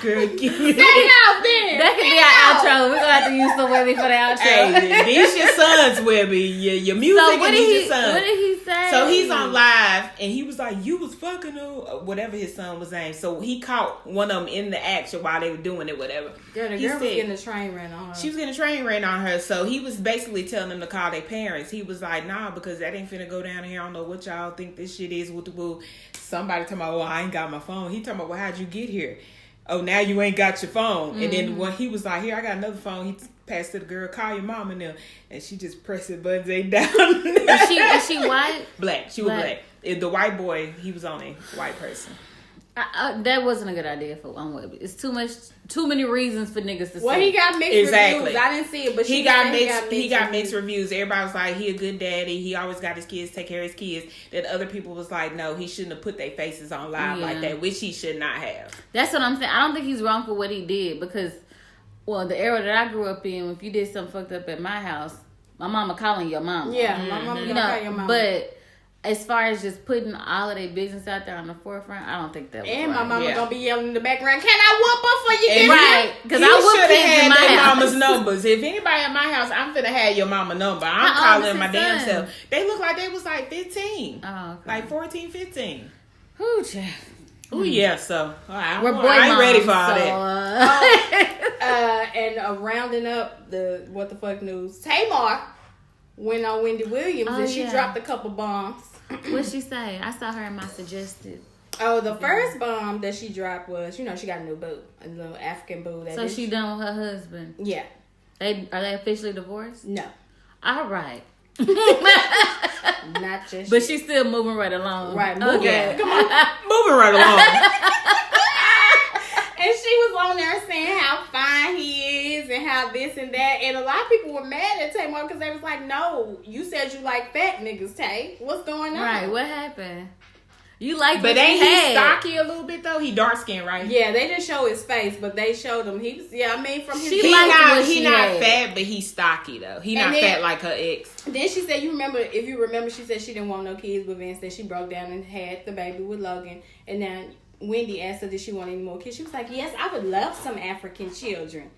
Girl, give me Say it out then. That could be our outro. We're gonna have to use some Webby for the outro. Hey, these your sons, Webby. Your music So and these your sons. what did he say? So he's on live and he was like, "You was fucking her," whatever his son was named. So he caught one of them in the action while they were doing it, whatever. Girl, the He girl was said- getting a train ran on her. She was getting a train ran on her, so he was basically telling them to call their parents. He was like, "Nah, because that ain't finna go down here. I don't know what y'all think this shit is with the boo." Somebody talking about, "Oh, I ain't got my phone." He talking about, "Well, how'd you get here?" "Oh, now you ain't got your phone." And then when he was like, "Here, I got another phone," he passed to the girl, "Call your mom," and them, and she just pressing buttons ain't down. Is she white? Black. She was black. The white boy, he was on a white person. That wasn't a good idea for one Webby. It's too many reasons for niggas to Well, say. he got mixed reviews. I didn't see it, but he got mixed reviews. Everybody was like, he a good daddy. He always got his kids, take care of his kids. Then other people was like, no, he shouldn't have put their faces on live like that, which he should not have. That's what I'm saying. I don't think he's wrong for what he did because, well, the era that I grew up in, if you did something fucked up at my house, my mama calling your mama. Yeah, my mama gonna call your mama. But as far as just putting all of their business out there on the forefront, I don't think that was And right. my mama gonna be yelling in the background, "Can I whoop her for you get right? Because I should whoop have kids in had my their house. mama's numbers. If anybody at my house, I'm finna have your mama number. I'm How old calling is my his damn son? self. They look like they was like 15. Oh, okay. Like 14, 15. Ooh, child. Oh yeah, so I We're ain't ready for all moms, that. And rounding up the what the fuck news, Tamar went on Wendy Williams and she dropped a couple bombs. What'd she say? I saw her in my suggested. Oh, the first bomb that she dropped was, she got a new boo, a little African boo. So she done with her husband. Yeah. Are they officially divorced? No. All right. Not just. But she's still moving right along. Right. Okay. Come on. Moving right along. And she was on there saying how fine he is and how this and that. And a lot of people were mad at Tamar because they was like, "No, you said you like fat niggas, Tay. What's going on?" Right. What happened? You like, But what ain't you he had. stocky a little bit though? He dark skinned, right? Yeah, they didn't show his face, but they showed him. He was, from his. She He liked not what she not had. fat, but he's stocky though. He And not then- fat like her ex. Then she said, if you remember, she said she didn't want no kids with Vince. Then she broke down and had the baby with Logan. And then Wendy asked her, did she want any more kids? She was like, yes, I would love some African children.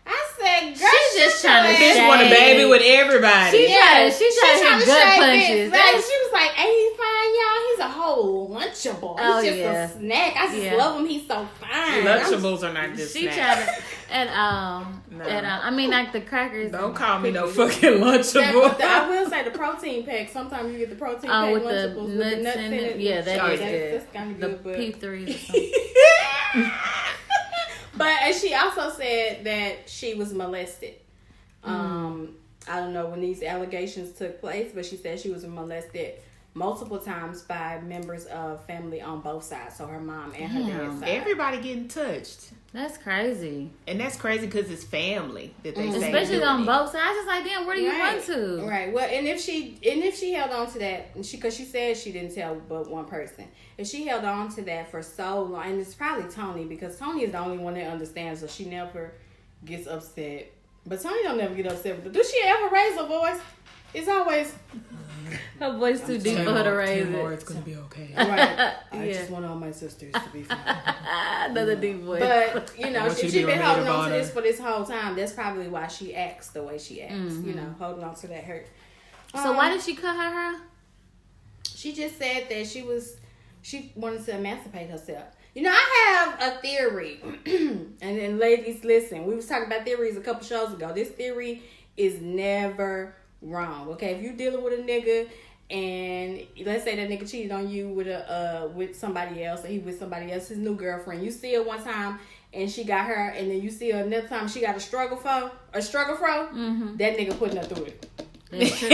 I said, girl, She's just trying to Bitch shade. want a baby with everybody. She trying to hit gut shake punches. Vince. Like, she was like, ain't he fine, y'all? He's a whole Lunchable. Oh, He's just yeah. a snack. I just love him. He's so fine. Lunchables are not just She snacks. tried to at all. No. At all. I mean, like the crackers. Don't and call me no cookies. fucking Lunchable. I will say the protein pack. Sometimes you get the protein pack with the Lunchables nuts with the nuts in in it. it. Yeah, that is good. That's kind of The good, but. P3s or something. But she also said that she was molested. I don't know when these allegations took place, but she said she was molested multiple times by members of family on both sides. So her mom and her dad's side. Everybody getting touched. That's crazy. And that's crazy because it's family that they say. Especially doing on it. both sides. It's like, damn, where do you run to? Right. Well, and if she held on to that, and because she said she didn't tell but one person, if she held on to that for so long, and it's probably Tony, because Tony is the only one that understands, so she never gets upset. But Tony don't never get upset with her. Do she ever raise her voice? It's always Her voice too deep for her to raise it. It's gonna be okay. right. I Yeah. just want all my sisters to be fine. Another deep voice. But you know, Want you she's to be been a holding maid of on to honor. this for this whole time. That's probably why she acts the way she acts. Mm-hmm. You know, holding on to that hurt. So why did she cut her hair? She just said that she wanted to emancipate herself. You know, I have a theory, and then ladies, listen. We was talking about theories a couple shows ago. This theory is never wrong. Okay, if you're dealing with a nigga and let's say that nigga cheated on you with somebody else, or he with somebody else, his new girlfriend. You see her one time and she got her, and then you see her another time she got a struggle fro. Mm-hmm. That nigga putting her through it. That's true.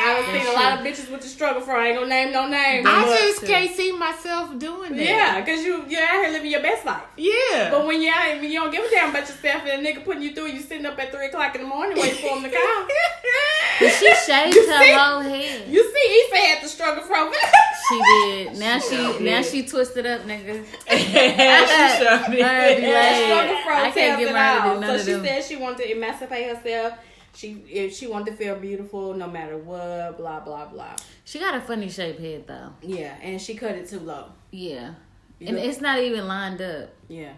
I've seen a lot of bitches with the struggle fro. I ain't gonna name no names. I but- just can't see myself doing that. Yeah, because you're out here living your best life. Yeah. But when you don't give a damn about yourself and a nigga putting you through, you sitting up at 3 o'clock in the morning waiting for him to come. But she shaved You her see? whole head. You see, Issa had the struggle from She did. Now she twisted up, nigga. She showed me. Her be like, struggle from I can't get it mine to all. do none So of she them. said she wanted to emancipate herself. She wanted to feel beautiful no matter what, blah, blah, blah. She got a funny shaped head though. Yeah, and she cut it too low. Yeah. You And know- it's not even lined up. Yeah.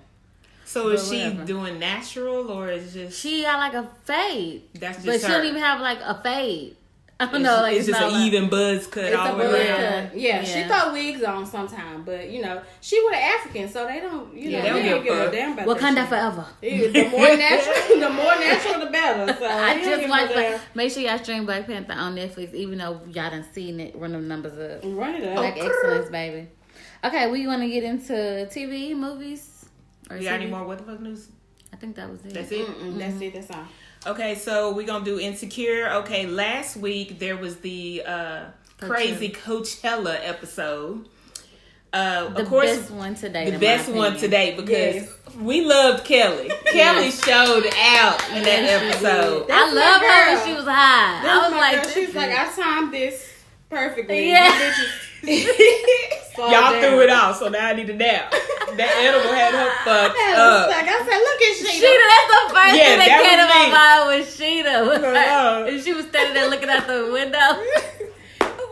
So is But she whatever. doing natural or is just She got like a fade. that's just But she her? don't even have like a fade. I don't It's, know. Like it's just not an like, even buzz cut It's all a the buzz way around. cut. Yeah, she Yeah. throw wigs on sometime, but you know, she with an African, so they don't, Yeah, they don't give a fuck. damn about that Wakanda shit. forever. Yeah, the more natural, the better. So I he don't just give like a damn. make sure y'all stream Black Panther on Netflix, even though y'all done seen it, run them numbers up. Run it up. Black excellence, baby. Okay, we want to get into TV, movies, or You got any TV? more what the fuck news? I think that was it. That's it? That's it. That's all. Okay, so we're gonna do Insecure. Okay, last week there was the crazy Coachella episode. The Of course, best one today. the in best my one opinion. today because Yes. we loved Kelly. Kelly showed out in that episode. I That's love my her when girl. she was high. That's I was my like, girl. this She's is- like, I timed this perfectly. Yeah. Y'all threw it off, so now I need a nap. That edible had her fucked up. Like I said, look at Sheeta, that's the first Yeah, thing that that came to was my me. mind was Sheeta. Oh. And she was standing there looking out the window.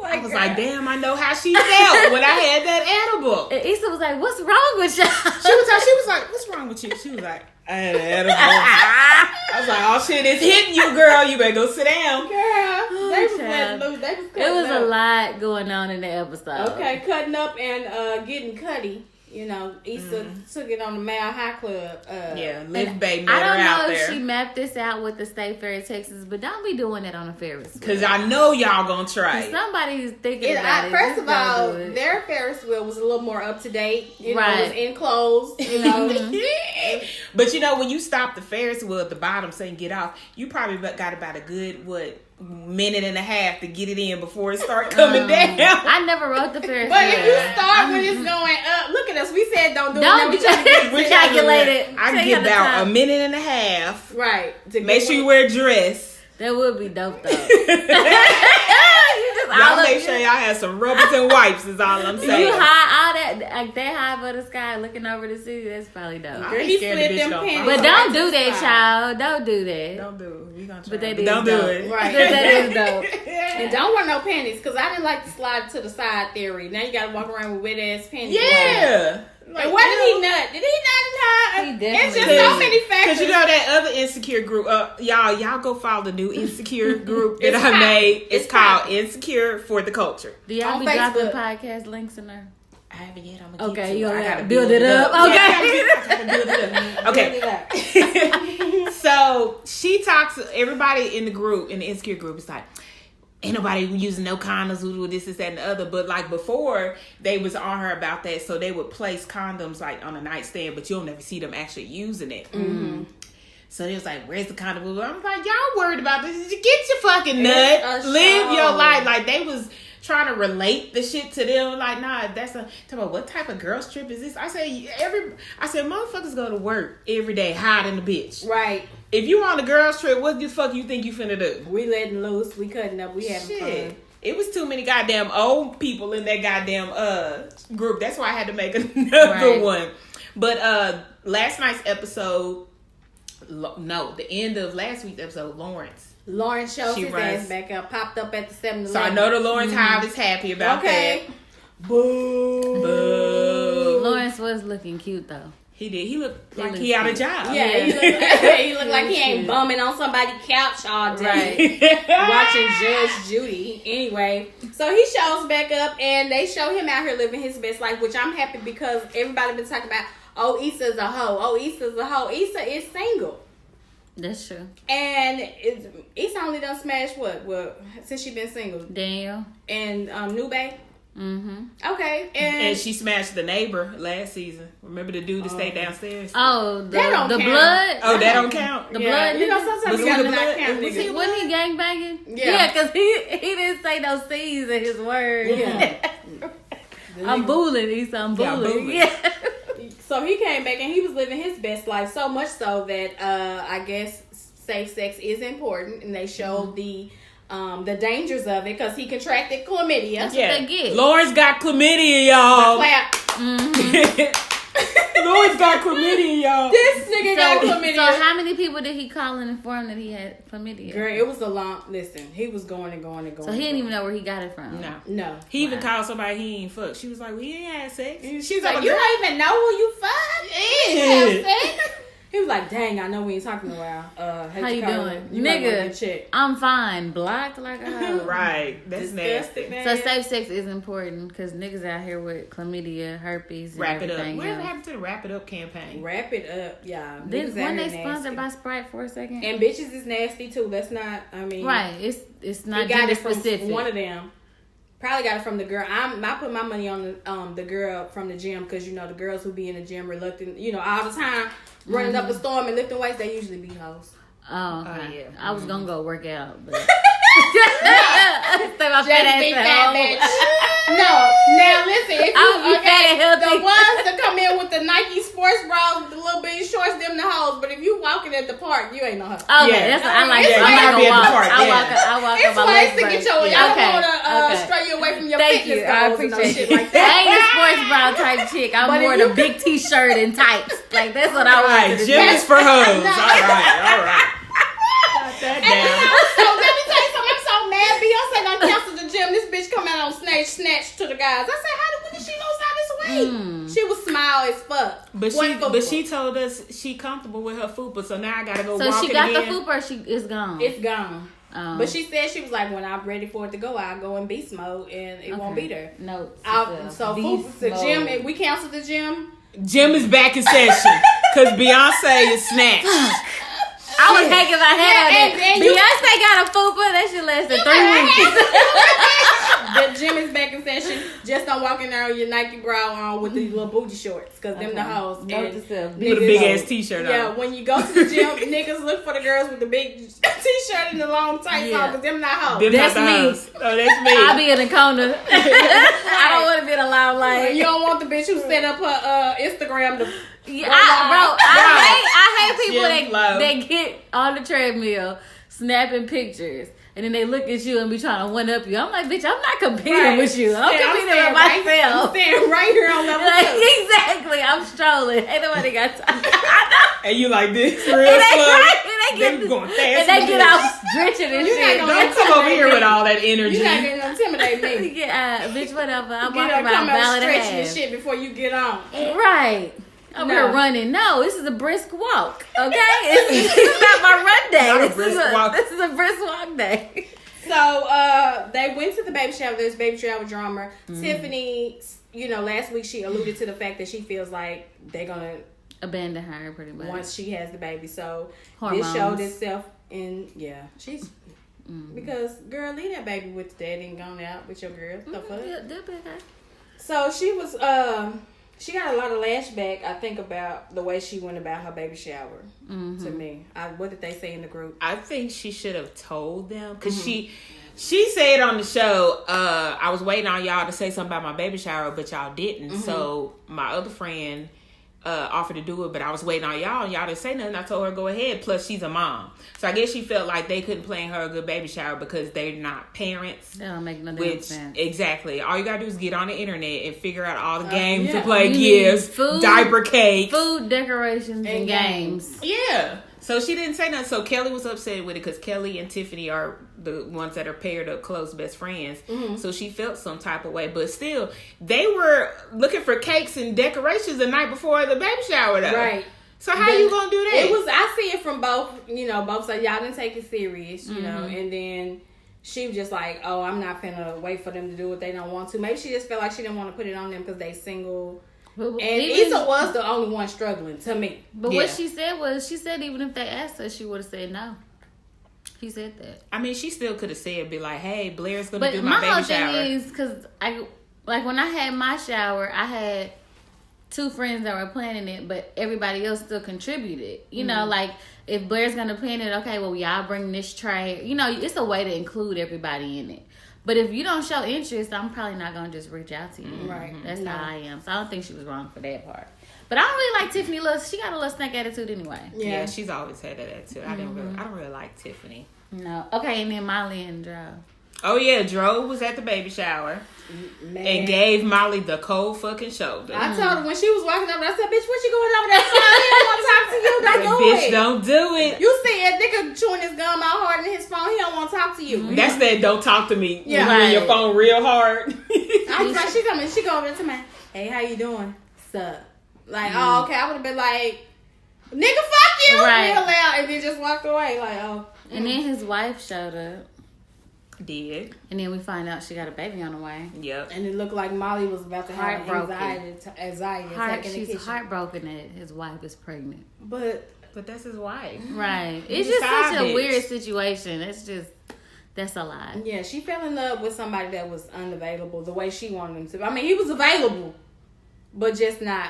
I was like, damn, I know how she felt when I had that edible. And Issa was like, what's wrong with y'all? She was like, what's wrong with you? She was like, I had an edible. I was like, oh shit, it's hitting you, girl. You better go sit down. Girl, they was child. letting loose. They was cutting It was up. a lot going on in the episode. Okay, cutting up and getting cutty. You know, Issa took it on the Mile High Club. Yeah, Liv And Bay met I her don't out know if there. she mapped this out with the State Fair of Texas, but don't be doing it on a Ferris wheel. Because I know y'all gonna try it. Somebody's thinking about it. First Just of all, don't do it. their Ferris wheel was a little more up to date. You know, Right. it was enclosed. You know, But you know, when you stop the Ferris wheel at the bottom saying get off, you probably got about a good, minute and a half to get it in before it start coming down. I never rode the Ferris but wheel. if you start when it's going up, look at us. We said don't do it. Don't Now we be trying to get We it calculate it. I Take get out the about time. a minute and a half. right. To Make get sure you one- wear a dress. That would be dope though. You just Y'all all make up- sure y'all have some rubbers and wipes is all I'm saying. You high, all that, like that high above the sky, looking over the city. That's probably dope. I Girl, ain't he scared slid the bitch them gonna panties. fall. But don't do that, child. Don't do that. Don't do it. We gonna try. But that But is don't dope. do it. Right. That is dope. And don't wear no panties, because I didn't like the slide to the side theory. Now you gotta walk around with wet ass panties. Yeah. Like, And why did he nut? Did he nut in her? He It's definitely just so did. many factors. Cause you know that other insecure group, y'all go follow the new insecure group that It's I poppin'. made. It's It's called poppin'. Insecure for the Culture. Do y'all On be dropping Facebook. podcast links in there? I haven't yet. I'm gonna Okay, get you to it. I gotta gotta build it up. Yeah, Okay. I gotta build it up. Okay. So she talks. Everybody in the group, in the insecure group, is like, ain't nobody using no condoms with this, that, and the other. But like before, they was on her about that, so they would place condoms like on a nightstand, but you'll never see them actually using it. Mm-hmm. So they was like, "Where's the condom?" I'm like, "Y'all worried about this? Get your fucking nut, It's a live show. your life." Like they was trying to relate the shit to them. Like, nah, that's a talk about what type of girls trip is this? I said, motherfuckers go to work every day hiding the bitch. Right. If you on a girls trip, what the fuck you think you finna do? We letting loose. We cutting up. We having Shit. fun. It was too many goddamn old people in that goddamn group. That's why I had to make another Right. one. But last night's episode, the end of last week's episode, Lawrence Lawrence shows She his runs. ass back up, popped up at the 7-Eleven. So I know the Lawrence Hive is happy about Okay. that. Boo. Boo. Lawrence was looking cute though. He did. He looked like looked he had a cute. job. Yeah, he looked like he ain't bumming on somebody's couch all day. Watching Judge Judy. Anyway, so he shows back up and they show him out here living his best life, which I'm happy because everybody been talking about, oh, Issa's a hoe. Oh, Issa's a hoe. Issa is single. That's true. And Issa only done smashed what? Well, since she been single. Daniel. And Nube. Mm-hmm. Okay. And she smashed the neighbor last season. Remember the dude that stayed downstairs? Oh, That don't the count. blood. Oh, that don't count? The Yeah, blood. you know, nigga? sometimes Was you he gotta the not blood? count Was niggas. Wasn't he gangbanging? Yeah. because he didn't say no C's in his words. Yeah. I'm booling, Issa. I'm Yeah, booling. booling. Yeah. So he came back and he was living his best life, so much so that I guess safe sex is important, and they showed the dangers of it because he contracted chlamydia. That's what they get. Lawrence got chlamydia, y'all. Clap. Lawrence got chlamydia, y'all. This nigga got So chlamydia. how many people did he call and inform that he had chlamydia? Girl, it was a long. Listen, he was going and going and going. So he didn't even know where he got it from. No. No. He even called somebody he ain't fucked. She was like, well, he ain't had sex. She's like, you don't even know who you fuck. Yeah. He was like, dang, I know we ain't talking in a while. How you doing? You might wanna Nigga, get checked. I'm fine. Blocked like a hoe. Right. That's Disgusting, nasty. man. So safe sex is important because niggas out here with chlamydia, herpes, and Wrap it up. everything Whatever else. happened to the Wrap It Up campaign? Wrap it up, y'all. Then Niggas out when here they sponsored by nasty. Sprite for a second, And bitches is nasty too. That's not. I mean, right? It's not He got gender it from specific. one of them. Probably got it from the girl. I put my money on the girl from the gym because you know the girls who be in the gym reluctant, you know, all the time running up a storm and lifting weights. They usually be hoes. Oh, okay. yeah. I was gonna go work out, but stay my fat ass big at fat home. bitch. No, now listen. If I would you be fat and healthy. the ones that come in with the Nike sports bras, with the little bitty shorts, them the hoes. But if you walking at the park, you ain't no hoe. Okay, Yeah. that's what I like. It's I'm ways not to be gonna at the walk. park, I yeah. walk. I walk It's on my ways legs to get first. your. Y'all Okay, want to okay. stray you away from your Thank fitness you. I goals and no appreciate shit it. like I that. ain't a sports bra type chick. I'm But if more you the big t-shirt and tights. Like that's what I All right. want to do. Gym is for hoes. No. All right. Got that And then down. also, let me tell you something. I'm so mad. Beyonce done canceled the gym. This bitch come out on stage, snatched to the guys. I said, when did she lose all this weight? She was small as fuck. But she told us she comfortable with her fupa, so now I gotta go So walk she it got again. the fupa or she is gone. It's gone. Oh. But she said she was like, when I'm ready for it to go, I'll go in beast mode and it won't be there. No. So the gym, and we canceled the gym. Gym is back in session because Beyonce is snatched. I was hanging my head on and it. you- Beyonce got a fupa. That shit lasted 3 weeks. The gym is back in session. Just don't walk in there with your Nike bra on with the little booty shorts, cause them the hoes. Note And to self. With a big ass t-shirt yeah, on. when you go to the gym, niggas look for the girls with the big t-shirt and the long tights Yeah. on, cause them not hoes. Them That's not the me. hoes. Oh, that's me. I'll be in the corner. I don't want to be in the limelight. You don't want the bitch who set up her Instagram to. Yeah, I hate people Gym flow. that get on the treadmill snapping pictures. And then they look at you and be trying to one up you. I'm like, bitch, I'm not competing with you. I'm competing with I'm myself. standing right here on level Like, 2. exactly. I'm strolling. Ain't nobody got time. And you like this real And they, slow. and they Them get, going fast. and they get out drenching and You're not shit. gonna- Don't come over here with all that energy. You're not gonna intimidate me. Yeah, bitch, whatever. I'm Get walking up, around come out valid stretching and ass. shit before you get on. Right. I'm No. here running. No, this is a brisk walk. Okay, it's not my run day. Not a This brisk is walk. This is a brisk walk day. So they went to the baby shower. There's baby shower drama. Tiffany, you know, last week she alluded to the fact that she feels like they're gonna Abandon her pretty much. once she has the baby. So Hormones. this showed itself in she's because girl, leave that baby with the daddy and gone out with your girl. The fuck? They'll be okay. So she was she got a lot of lashback, I think, about the way she went about her baby shower. To me, what did they say in the group? I think she should have told them because she said on the show, I was waiting on y'all to say something about my baby shower, but y'all didn't. So my other friend offered to do it, but I was waiting on y'all and y'all didn't say nothing. I told her go ahead. Plus she's a mom, so I guess she felt like they couldn't plan her a good baby shower because they're not parents. That don't make no damn Which sense. exactly, all you gotta do is get on the internet and figure out all the games to yeah. play, You need gifts, food, diaper cake, Food, decorations, and games. Yeah, So she didn't say nothing. So Kelly was upset with it because Kelly and Tiffany are the ones that are paired up close best friends. Mm-hmm. So she felt some type of way. But still, they were looking for cakes and decorations the night before the baby shower, though. Right. So how you gonna do that? It was. I see it from both. Both sides. Y'all didn't take it serious. You know, and then she was just like, "Oh, I'm not gonna wait for them to do what they don't want to." Maybe she just felt like she didn't want to put it on them because they single. And Issa was the only one struggling to me. But what she said was, she said even if they asked her, she would have said no. She said that. I mean, she still could have said, be like, "Hey, Blair's gonna do my baby shower." But my whole thing is, because when I had my shower, I had 2 friends that were planning it, but everybody else still contributed. You know, like if Blair's gonna plan it, okay, well, y'all bring this tray. You know, it's a way to include everybody in it. But if you don't show interest, I'm probably not going to just reach out to you. Right. That's how I am. So I don't think she was wrong for that part. But I don't really like Tiffany. She got a little snake attitude anyway. Yeah, she's always had that attitude. I don't really like Tiffany. No. Okay, and then Molly and Dro. Oh, yeah. Dro was at the baby shower. Man. And gave Molly the cold fucking shoulder. I told her when she was walking over, I said, "Bitch, what you going over there for? He don't want to talk to you. Don't do Bitch, it. Don't do it." You see a nigga chewing his gum out hard in his phone. He don't want to talk to you. That's that don't talk to me. Yeah. Right. Your phone real hard. I was like, she go over there to me. "Hey, how you doing? Sup?" Like, oh, okay. I would have been like, "Nigga, fuck you," real loud, and then just walked away. Like, oh. And then his wife showed up. Did. And then we find out she got a baby on the way. Yep. And it looked like Molly was about to have anxiety. She's heartbroken that his wife is pregnant. But that's his wife. Right. It's just such a weird situation. That's a lot. Yeah, she fell in love with somebody that was unavailable the way she wanted him to. I mean, he was available, but just not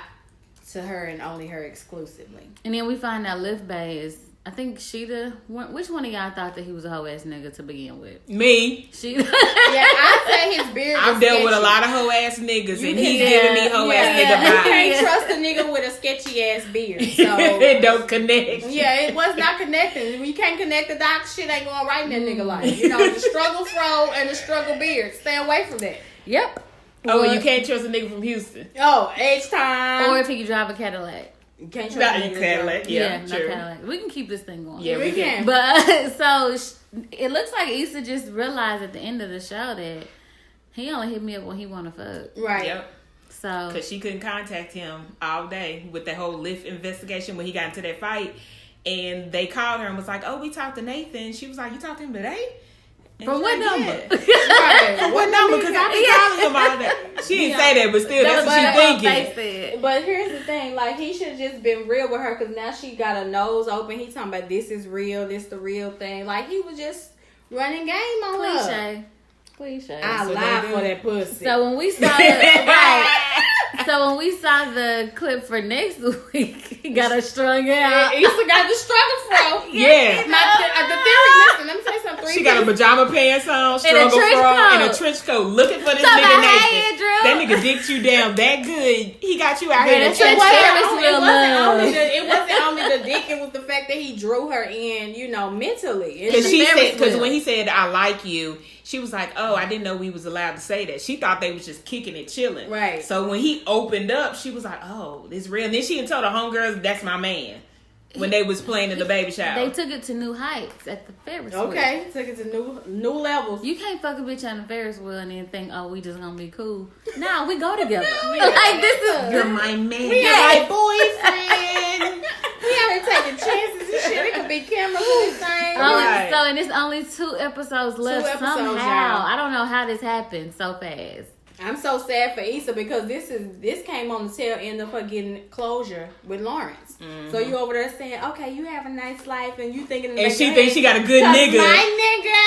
to her and only her exclusively. And then we find out Lift Bay is, I think which one of y'all thought that he was a hoe ass nigga to begin with? Me. Yeah, I say his beard. I've dealt with a lot of hoe ass niggas, and he's giving me hoe ass nigga vibes. You can't trust a nigga with a sketchy ass beard. So it don't connect. Yeah, it was not connecting. When you can't connect the dots, shit ain't going right in that nigga life. The struggle fro and the struggle beard. Stay away from that. Yep. Oh, you can't trust a nigga from Houston. Oh, age time. Or if he can drive a Cadillac. You can't trust a Cadillac. Yeah, no Cadillac. We can keep this thing going. Yeah, we can. But so it looks like Issa just realized at the end of the show that he only hit me up when he want to fuck. Right. Yep. So because she couldn't contact him all day with the whole Lyft investigation when he got into that fight, and they called her and was like, "Oh, we talked to Nathan." She was like, "You talked to him today?" And from what number? Yeah. Right. From what number? Because I've been calling him all that. She didn't say that, but still, that's what she thinking. But here's the thing: like, he should have just been real with her, because now she got a nose open. He talking about this is real, this the real thing. Like, he was just running game on her. Cliche. I lied for that pussy. So when we saw the clip for next week, he got her strung out. Issa got the struggle fro. Yeah. The theory. Listen, let me say something. She got a pajama pants on, struggle fro, and a trench coat, looking for this nigga Nathan. That nigga dicked you down that good. He got you out here. It wasn't only the dick. It was the fact that he drew her in, mentally. Because when he said, "I like you," she was like, "Oh, I didn't know we was allowed to say that." She thought they was just kicking it, chilling. Right. So when he opened up, she was like, "Oh, this real." And then she told her homegirls, "That's my man." When they was playing in the baby shower, they took it to new heights at the Ferris wheel. Okay, took it to new levels. You can't fuck a bitch on the Ferris wheel and then think, "Oh, we just gonna be cool." No, we go together. Like, this is you're my man. You're my boyfriend. We out here taking chances and shit. It could be camera thing. Right. So, and it's only 2 episodes left. Somehow, I don't know how this happened so fast. I'm so sad for Issa, because this came on the tail end of her getting closure with Lawrence. Mm-hmm. So you over there saying, "Okay, you have a nice life," and you thinking, and she thinks she got a good nigga. My nigga.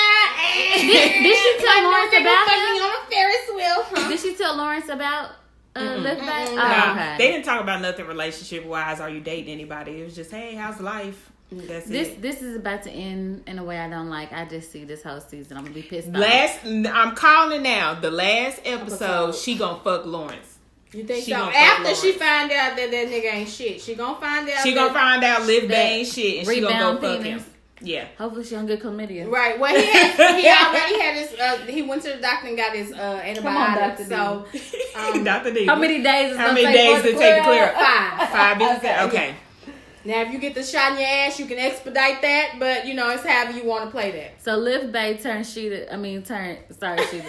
Did she tell Lawrence about him on a Ferris wheel? Huh? Did she tell Lawrence about Lift Back? Okay. They didn't talk about nothing relationship wise. Are you dating anybody? It was just, "Hey, how's life?" That's it. This is about to end in a way I don't like. I just see this whole season. I'm gonna be pissed off. I'm calling now. The last episode, she gonna fuck Lawrence. You think so? After she find out that nigga ain't shit, she gonna find out. She gonna find out Liv Day ain't shit, and she gonna go fuck him. Yeah. Hopefully she don't get chlamydia. Right. Well, he already had his. He went to the doctor and got his antibiotics. So, Dr. D. How many days? How many days did it take to clear up? 5. 5 business days. Okay. Now, if you get the shot in your ass, you can expedite that, but, it's however you want to play that. So Lift Bay turned Sheeta. Sorry, Sheeta.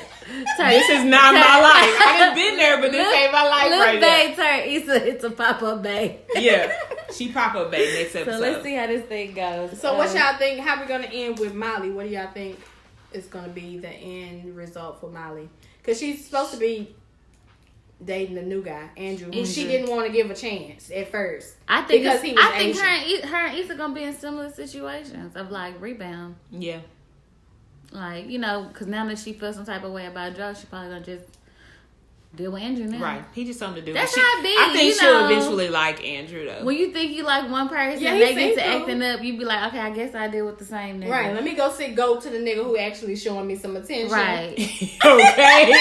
This is not my life. I done been there, but this ain't my life right now. Lift Bay turned Issa. It's a pop-up bay. Yeah, she pop-up babe next episode. So let's see how this thing goes. So what y'all think? How we gonna end with Molly? What do y'all think is gonna be the end result for Molly? Because she's supposed to be dating the new guy, Andrew, who she didn't want to give a chance at first. I think because he was Asian. Asian. her and Issa gonna be in similar situations of like rebound. Yeah. Like, because now that she feels some type of way about Joe, she probably gonna just deal with Andrew now. Right. He just something to do. That's She- how it be, I think you she'll know. eventually like Andrew though. When you think you like one person, Yeah, and he they get to seems acting up, you be like, okay, I guess I deal with the same nigga. Right. Let me go to the nigga who actually showing me some attention. Right. Okay.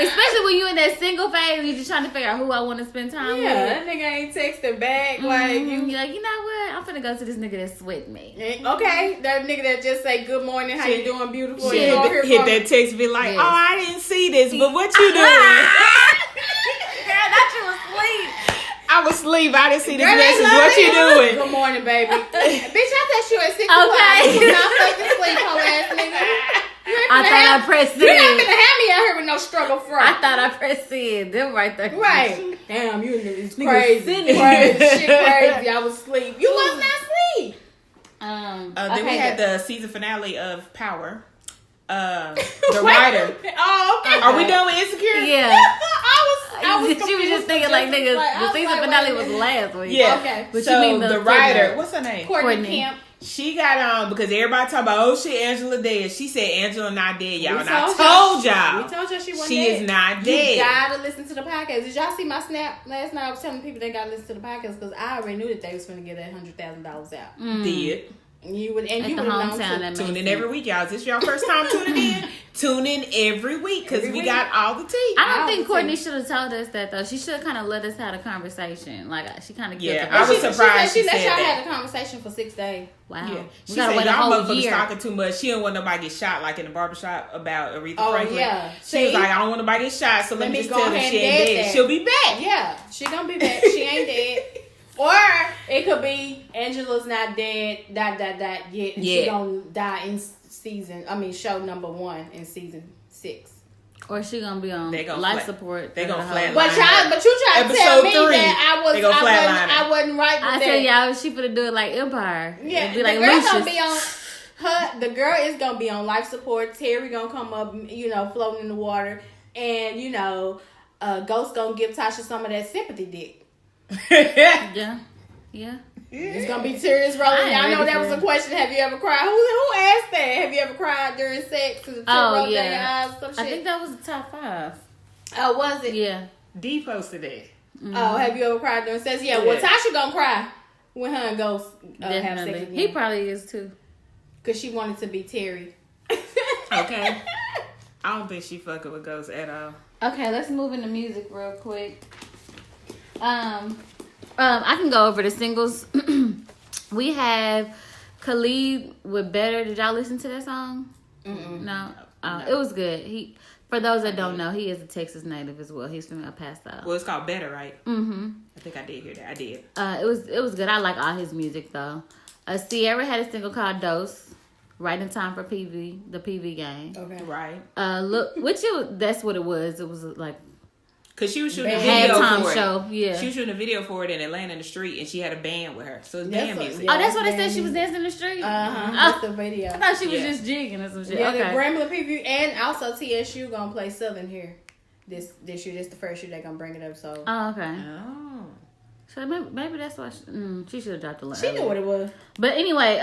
Especially when you in that single phase, you just trying to figure out who I want to spend time with. Yeah, that nigga ain't texting back. Like You're like, you know what? I'm finna go to this nigga that's with me. Okay, that nigga that just say good morning, how you doing, beautiful? She You on here hit for- that text and be like, Yes. oh, I didn't see this, but what you doing? Girl, I thought you was asleep. I was asleep. I didn't see this Girl, they message. love What you it. doing? Good morning, baby. Bitch, I text you at 6 o'clock. Okay. You was not fucking sleep, hoe ass nigga. You ain't I finna thought I have- pressed You're not send. finna have me out here with no struggle front. I thought I pressed send. Them right there. Right. Damn, you niggas Niggas crazy. sending. Shit crazy. I was asleep. You was not asleep. Then we had the season finale of Power. The Wait. writer. Oh, okay. Are we done with Insecure? Yeah. I was She was confused just thinking like, just nigga, I the was season like, finale wait a was minute. last week. Yeah. Okay. But So you mean the the writer, figure. what's her name? Courtney Camp. She got on because everybody talking about, oh shit, Angela dead. She said Angela not dead, y'all. We And I told told y'all. y'all. We told y'all she wasn't She dead. is not You dead. gotta listen to the podcast. Did y'all see my snap last night? I was telling people they gotta listen to the podcast because I already knew that they was gonna get that $100,000 out. Did. You would, and At you the would have known hometown, too. that Tune makes in sense. every week, y'all. Is this your first time tuning in? Tune in every week because Every we week. got all the tea. I don't think would Courtney say- should have told us that though. She should have kind of let us have a conversation. Like she kind of killed Yeah, the I was vibe. surprised She she let said y'all that. had a conversation for 6 days. Wow. Yeah. We She gotta said, wait a y'all whole motherfuckers year. talking too much. She don't want nobody get shot like in the barbershop about Aretha Oh, Franklin. yeah. She was See? like, I don't want nobody get shot, so let me just go tell her ahead she and ain't dead dead. that. She'll be back. Yeah, she gonna be back. She ain't dead. Or it could be Angela's not dead. Yet. And she Yeah. gonna die in show number 1 in season 6. Or she gonna be on They gonna life flat- support. they for gonna the flat whole- line. But you try to Episode tell me 3, that they gonna flatline her. I wasn't right with I that. said y'all, she finna do it like Empire. Yeah, It'd be the like girl Lucius. gonna be on her. The girl is gonna be on life support. Terry gonna come up, floating in the water, and Ghost gonna give Tasha some of that sympathy dick. Yeah. Yeah. It's gonna be tears rolling. I ain't I know ready that for was a it. question. Have you ever cried? Who asked that? Have you ever cried during sex? And the tear Oh rolled down your yeah. eyes, some I shit? think that was the top 5. Oh, was it? Yeah. D posted that. Oh, have you ever cried during sex? Yeah. Well, Yeah. Tasha gonna cry when her and Ghost have sex Definitely. again. He probably is too. Because she wanted to be Terry. Okay. I don't think she fucking with Ghost at all. Okay, let's move into music real quick. I can go over the singles. We have Khalid with Better. Did y'all listen to that song? No. It was good. For those that don't know, he is a Texas native as well. He's from El Paso. Well, it's called Better, right? Mm-hmm. I think I did hear that. I did. It was good. I like all his music though. Sierra had a single called Dose, right in time for the PV game. Okay. Right. That's what it was. It was like Because she was shooting a video halftime for it. show. Yeah. She was shooting a video for it in Atlanta in the street, and she had a band with her. So it's That's band a- music. yeah. Oh, that's what they said. Band She was music. dancing in the street. That's the video. I thought she was Yeah. just jigging or some shit. Yeah, Okay. the Grambling preview, and also TSU gonna play Southern here this year. This the first year they gonna bring it up. So Oh, okay. Oh. So maybe that's why she should have dropped the line. she knew what it was. But anyway,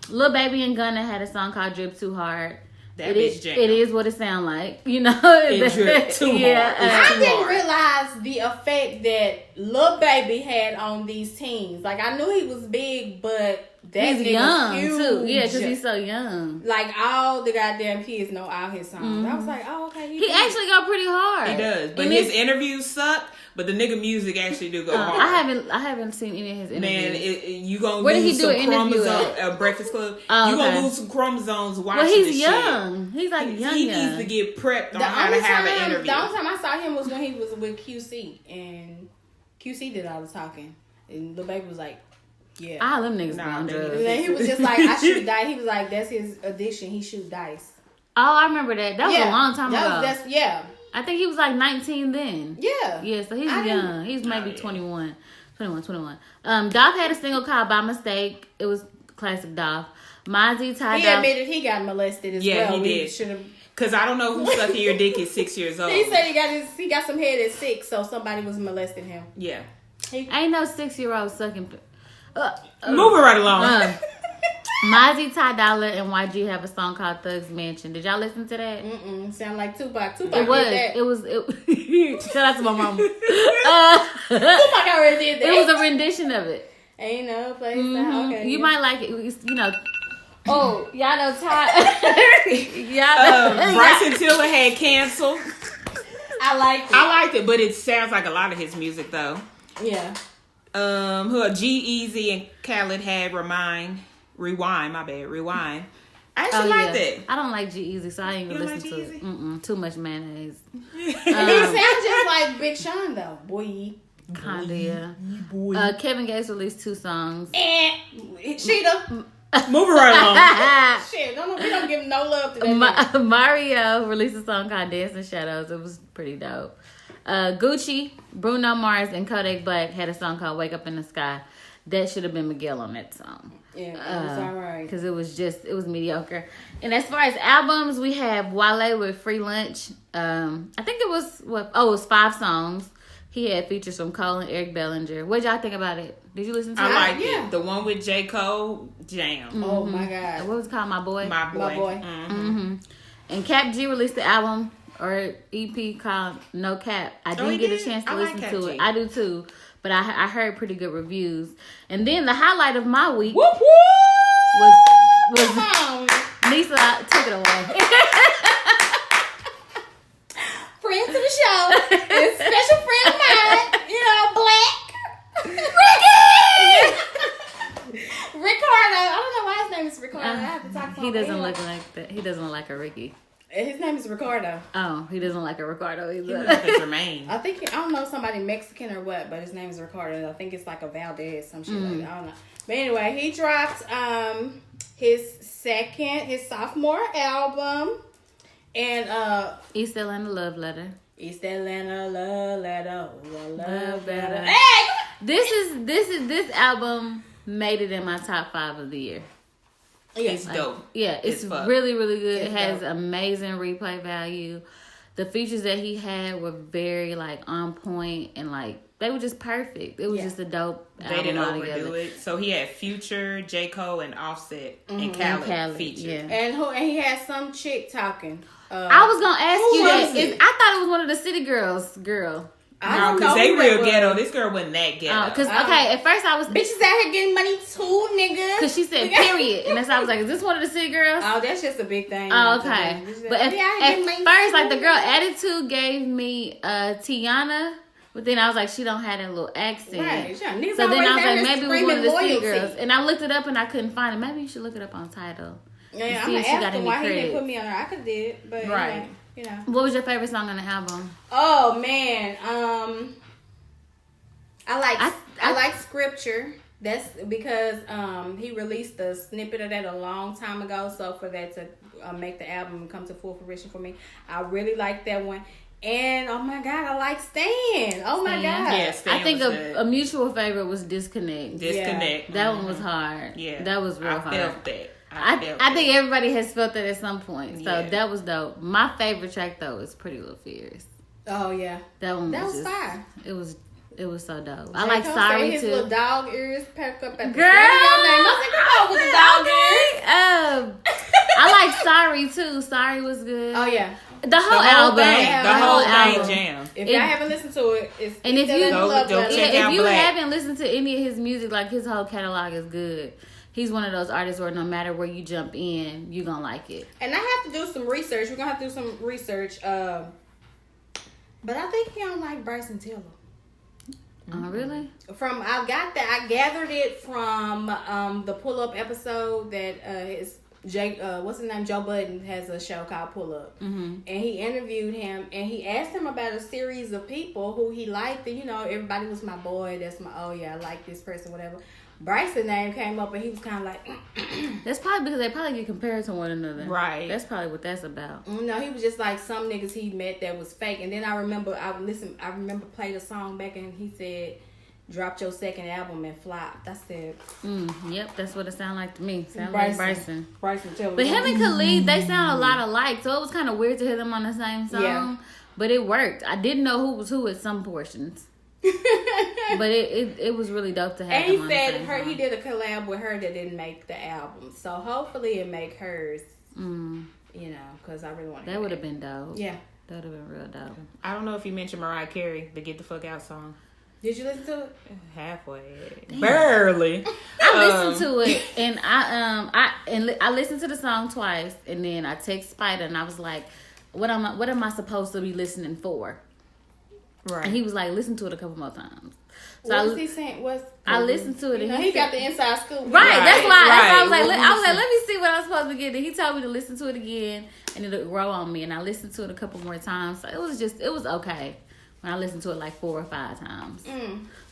Lil Baby and Gunna had a song called "Drip Too Hard." That It bitch jam. is what it sound like, It drip too hard. Yeah, It's I too didn't hard. realize the effect that Lil Baby had on these teens. Like I knew he was big, but that he's nigga young huge. too. Yeah, because he's so young. Like all the goddamn kids know all his songs. I was like, oh okay, He big. actually go pretty hard. He does, but And his it's- interviews suck. But the nigga music actually do go hard. I haven't seen any of his interviews. Man, you gonna Where did he lose do some an interview chromosomes. Breakfast Club. Oh, You okay. gonna lose some chromosomes watching Well, he's this young. He's like shit. young. He needs to get prepped on The how to only have an time- interview. The only time I saw him was when he was with QC, and QC did all the talking. And the baby was like, yeah. All them niggas Nah, be on they- drugs. And then he was just like, I shoot dice. He was like, that's his addiction. He shoot dice. Oh, I remember that. That was a long time ago. Yeah. I think he was like 19 then. Yeah. Yeah, so he's I young. He's maybe 21. 21. Dolph had a single called By Mistake. It was classic Dolph. Mozzie, Ty He Dolla admitted he got molested as Yeah, well. he did. Should have. Because I don't know who's sucking your dick at 6 years old. He said he got some head at 6, so somebody was molesting him. Yeah. Ain't no 6-year-old sucking. Moving right along. Mozzie, Ty Dolla, and YG have a song called Thug's Mansion. Did y'all listen to that? Sound like Tupac. Tupac It was. did that. It was. Shout out to my mama. Tupac already did that. It was a rendition of it. Ain't no place to okay. You might like it. It's, you know. Oh, y'all know Ty. y'all. Bryson Tiller had canceled. I like it. I liked it, but it sounds like a lot of his music though. Yeah. Who G-Eazy and Khaled had Rewind. I actually liked it. I don't like G-Eazy, so I ain't gonna You don't listen like to it. G-Eazy? Too much mayonnaise. He sounds just like Big Sean though, boy. Kinda, yeah. Boy. Kevin Gates released 2 songs. Sheeta. Moving right along. Shit, we don't give no love to that. Mario released a song called Dance in Shadows. It was pretty dope. Gucci, Bruno Mars, and Kodak Black had a song called Wake Up in the Sky. That should have been Miguel on that song. Yeah, it was alright. Because it was mediocre. And as far as albums, we have Wale with Free Lunch. I think it was 5 songs. He had features from Cole and Eric Bellinger. What y'all think about it? Did you listen to it? I liked Yeah. it. The one with J. Cole, jam. Oh my god. What was it called? My Boy? My boy. My boy. Mm-hmm. And Cap G released the album or EP called No Cap. I didn't he get a did? chance to I like listen Cap to G. it. I do too. But I heard pretty good reviews. And then the highlight of my week Whoop whoop! was Come on. Nisa took it away. Friend to the show. It's a special friend of mine. Black. Ricardo. I don't know why his name is Ricardo. I have to talk to him. He doesn't look like that. He doesn't look like a Ricky. His name is Ricardo. Oh, he doesn't like a Ricardo He either. was like a Jermaine. I don't know if somebody Mexican or what, but his name is Ricardo. I think it's like a Valdez, some shit like that. I don't know. But anyway, he dropped his sophomore album, and East Atlanta Love Letter. East Atlanta Love Letter, Love Letter. Hey! This album made it in my top 5 of the year. It's dope. Yeah, it's As fuck. really, really good. It's It has dope. amazing replay value. The features that he had were very on point and they were just perfect. It was Yeah. just a dope They album didn't altogether. overdo it. So he had Future, J. Cole, and Offset, and Khaled, Khaled, featured. yeah. And he had some chick talking. I was gonna ask Who you was that. it? I thought it was one of the City Girls girl. I No, don't because know they who real that was. ghetto. This girl wasn't that ghetto. Because at first I was Bitches out here getting money too, nigga. because she said period, and that's why I was like, is this one of the City Girls? Oh, that's just a big thing. Oh, okay. But at getting money first, too. the girl attitude gave me Tiana, but then I was like, she don't have that little accent. Right, sure. Niggas So then I was always out like, here maybe it was one of the screaming City Girls. loyalty. And I looked it up and I couldn't find it. Maybe you should look it up on Tidal. Yeah, I'm see gonna if she got ask him any why he credits. didn't put me on there. I could did, but Right. you know. What was your favorite song on the album? Oh man, I I- like Scripture. That's because he released a snippet of that a long time ago. So for that to make the album come to full fruition for me, I really like that one. And oh my god, I like Stan. Oh my Stan? god, Yeah, Stan I think was good. a mutual favorite was Disconnect. Disconnect. That one was hard. Yeah. That was real I hard. felt that. I think everybody has felt that at some point. So Yeah. that was dope. My favorite track though is Pretty Little Fears. Oh yeah, That one that was was just, fire. it was so dope. I J. like Cole Sorry said his too. little dog ears perk up at the Girl, front of your name. I was like, come on with the dog ears. I like Sorry too. Sorry was good. Oh yeah. The whole The whole album. thing. The whole thing jam. If It- y'all haven't listened to it, it's And if still you- in the Go- love go letter. check Yeah, out if you Black. haven't listened to any of his music, his whole catalog is good. He's one of those artists where no matter where you jump in, you're gonna like it. And I have to do some research. We're gonna have to do some research. But I think he don't like Bryson Tiller. Oh, really? I gathered it from the pull up episode that what's his name? Joe Budden has a show called Pull Up, and he interviewed him, and he asked him about a series of people who he liked. And, everybody was my boy. That's I like this person, whatever. Bryce's name came up, and he was kind of like. That's probably because they probably get compared to one another. Right. That's probably what that's about. No, he was just like some niggas he met that was fake. And then I remember played a song back, and he said, dropped your second album and flopped. I said, yep, that's what it sounded like to me. Sound like Bryson. Bryson, but him and Khalid, they sound a lot alike, so it was kind of weird to hear them on the same song. Yeah. But it worked. I didn't know who was who at some portions. But it was really dope to have. And he them said on the same he did a collab with her that didn't make the album, so hopefully it make hers. Because I really want that would have been dope. Yeah, that would have been real dope. I don't know if you mentioned Mariah Carey, the "Get the Fuck Out" song. Did you listen to it? Halfway, barely. I listened to it, and I listened to the song twice, and then I text Spider, and I was like, "What am I supposed to be listening for?" Right. And he was like, "Listen to it a couple more times." So what was he saying? I listened to it, and he got the inside scoop. Right. That's why I was like, let let me see what I'm supposed to get. And he told me to listen to it again, and it'll grow on me. And I listened to it a couple more times. So it was okay when I listened to it like 4 or 5 times.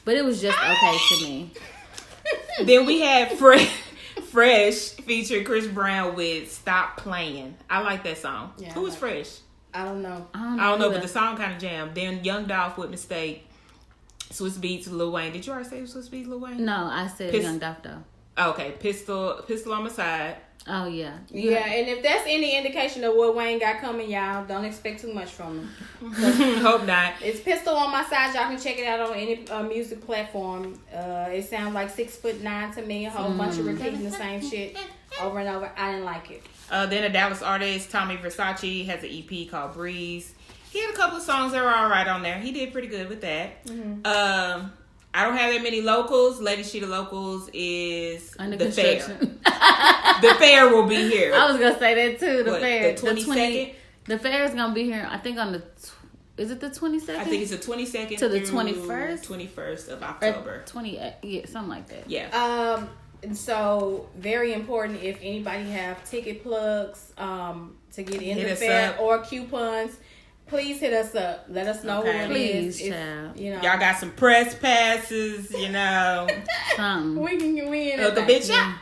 But it was just okay to me. Then we had Fresh featured Chris Brown with "Stop Playing." I like that song. Yeah, who was Fresh? I don't know. I don't know, but the song kind of jammed. Then Young Dolph with "Mistake." Swiss Beats, Lil Wayne. Did you already say Swiss Beats, Lil Wayne? No, I said Young Dolph though. Okay, Pistol on my side. Oh yeah. Yeah, and if that's any indication of what Wayne got coming, y'all don't expect too much from him. Hope not. It's Pistol on My Side. Y'all can check it out on any music platform. It sounds like 6'9" to me. A whole bunch of repeating the same shit over and over. I didn't like it. Then a Dallas artist, Tommy Versace, has an EP called Breeze. He had a couple of songs that were all right on there. He did pretty good with that. I don't have that many locals. Lady She the Locals is under the construction. Fair. The fair will be here. I was going to say that too. The fair. The 22nd? The fair is going to be here, I think, on the... Is it the 22nd? I think it's the 22nd to the 21st? 21st of October. 28, yeah, something like that. Yeah. So, very important, if anybody have ticket plugs to get in the fair or coupons, please hit us up. Let us know who it is. Y'all got some press passes, Something. We can win. Hook a bitch up.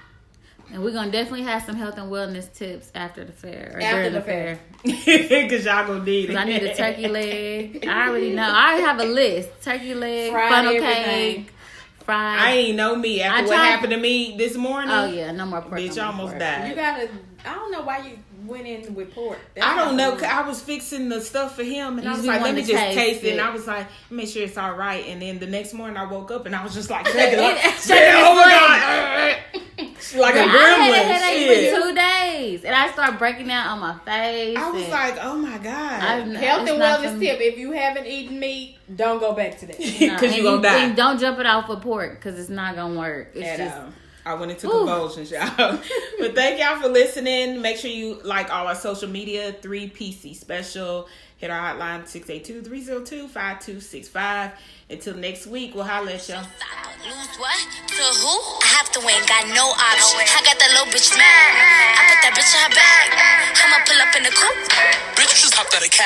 And we're going to definitely have some health and wellness tips after the fair. Or after during the fair. Because y'all going to need it. I need a turkey leg. I already know. I already have a list. Turkey leg, funnel cake, fried. I ain't know me after what happened to me this morning. Oh, yeah. No more pork. Bitch, almost died. You got to... I don't know why you went in with pork. I don't know. Cause I was fixing the stuff for him, and I was like, let me just taste it. And I was like, make sure it's all right. And then the next morning I woke up and I was just like, shaking like, oh my God. Like a gremlin. I had a headache for 2 days. And I started breaking down on my face. I was like, oh my God. Health and wellness tip. If you haven't eaten meat, don't go back to that. Because you're going to die. And don't jump it off with pork because it's not going to work. It's just... I went into convulsions, y'all. But thank y'all for listening. Make sure you like all our social media. 3PC Special. Hit our hotline 682-302-5265. Until next week, we'll holler at y'all. Lose what? To who? I have to win. Got no option. I got that little bitch mad. I put that bitch in her bag. I'ma pull up in the coupe. Bitch, just hopped out of cab.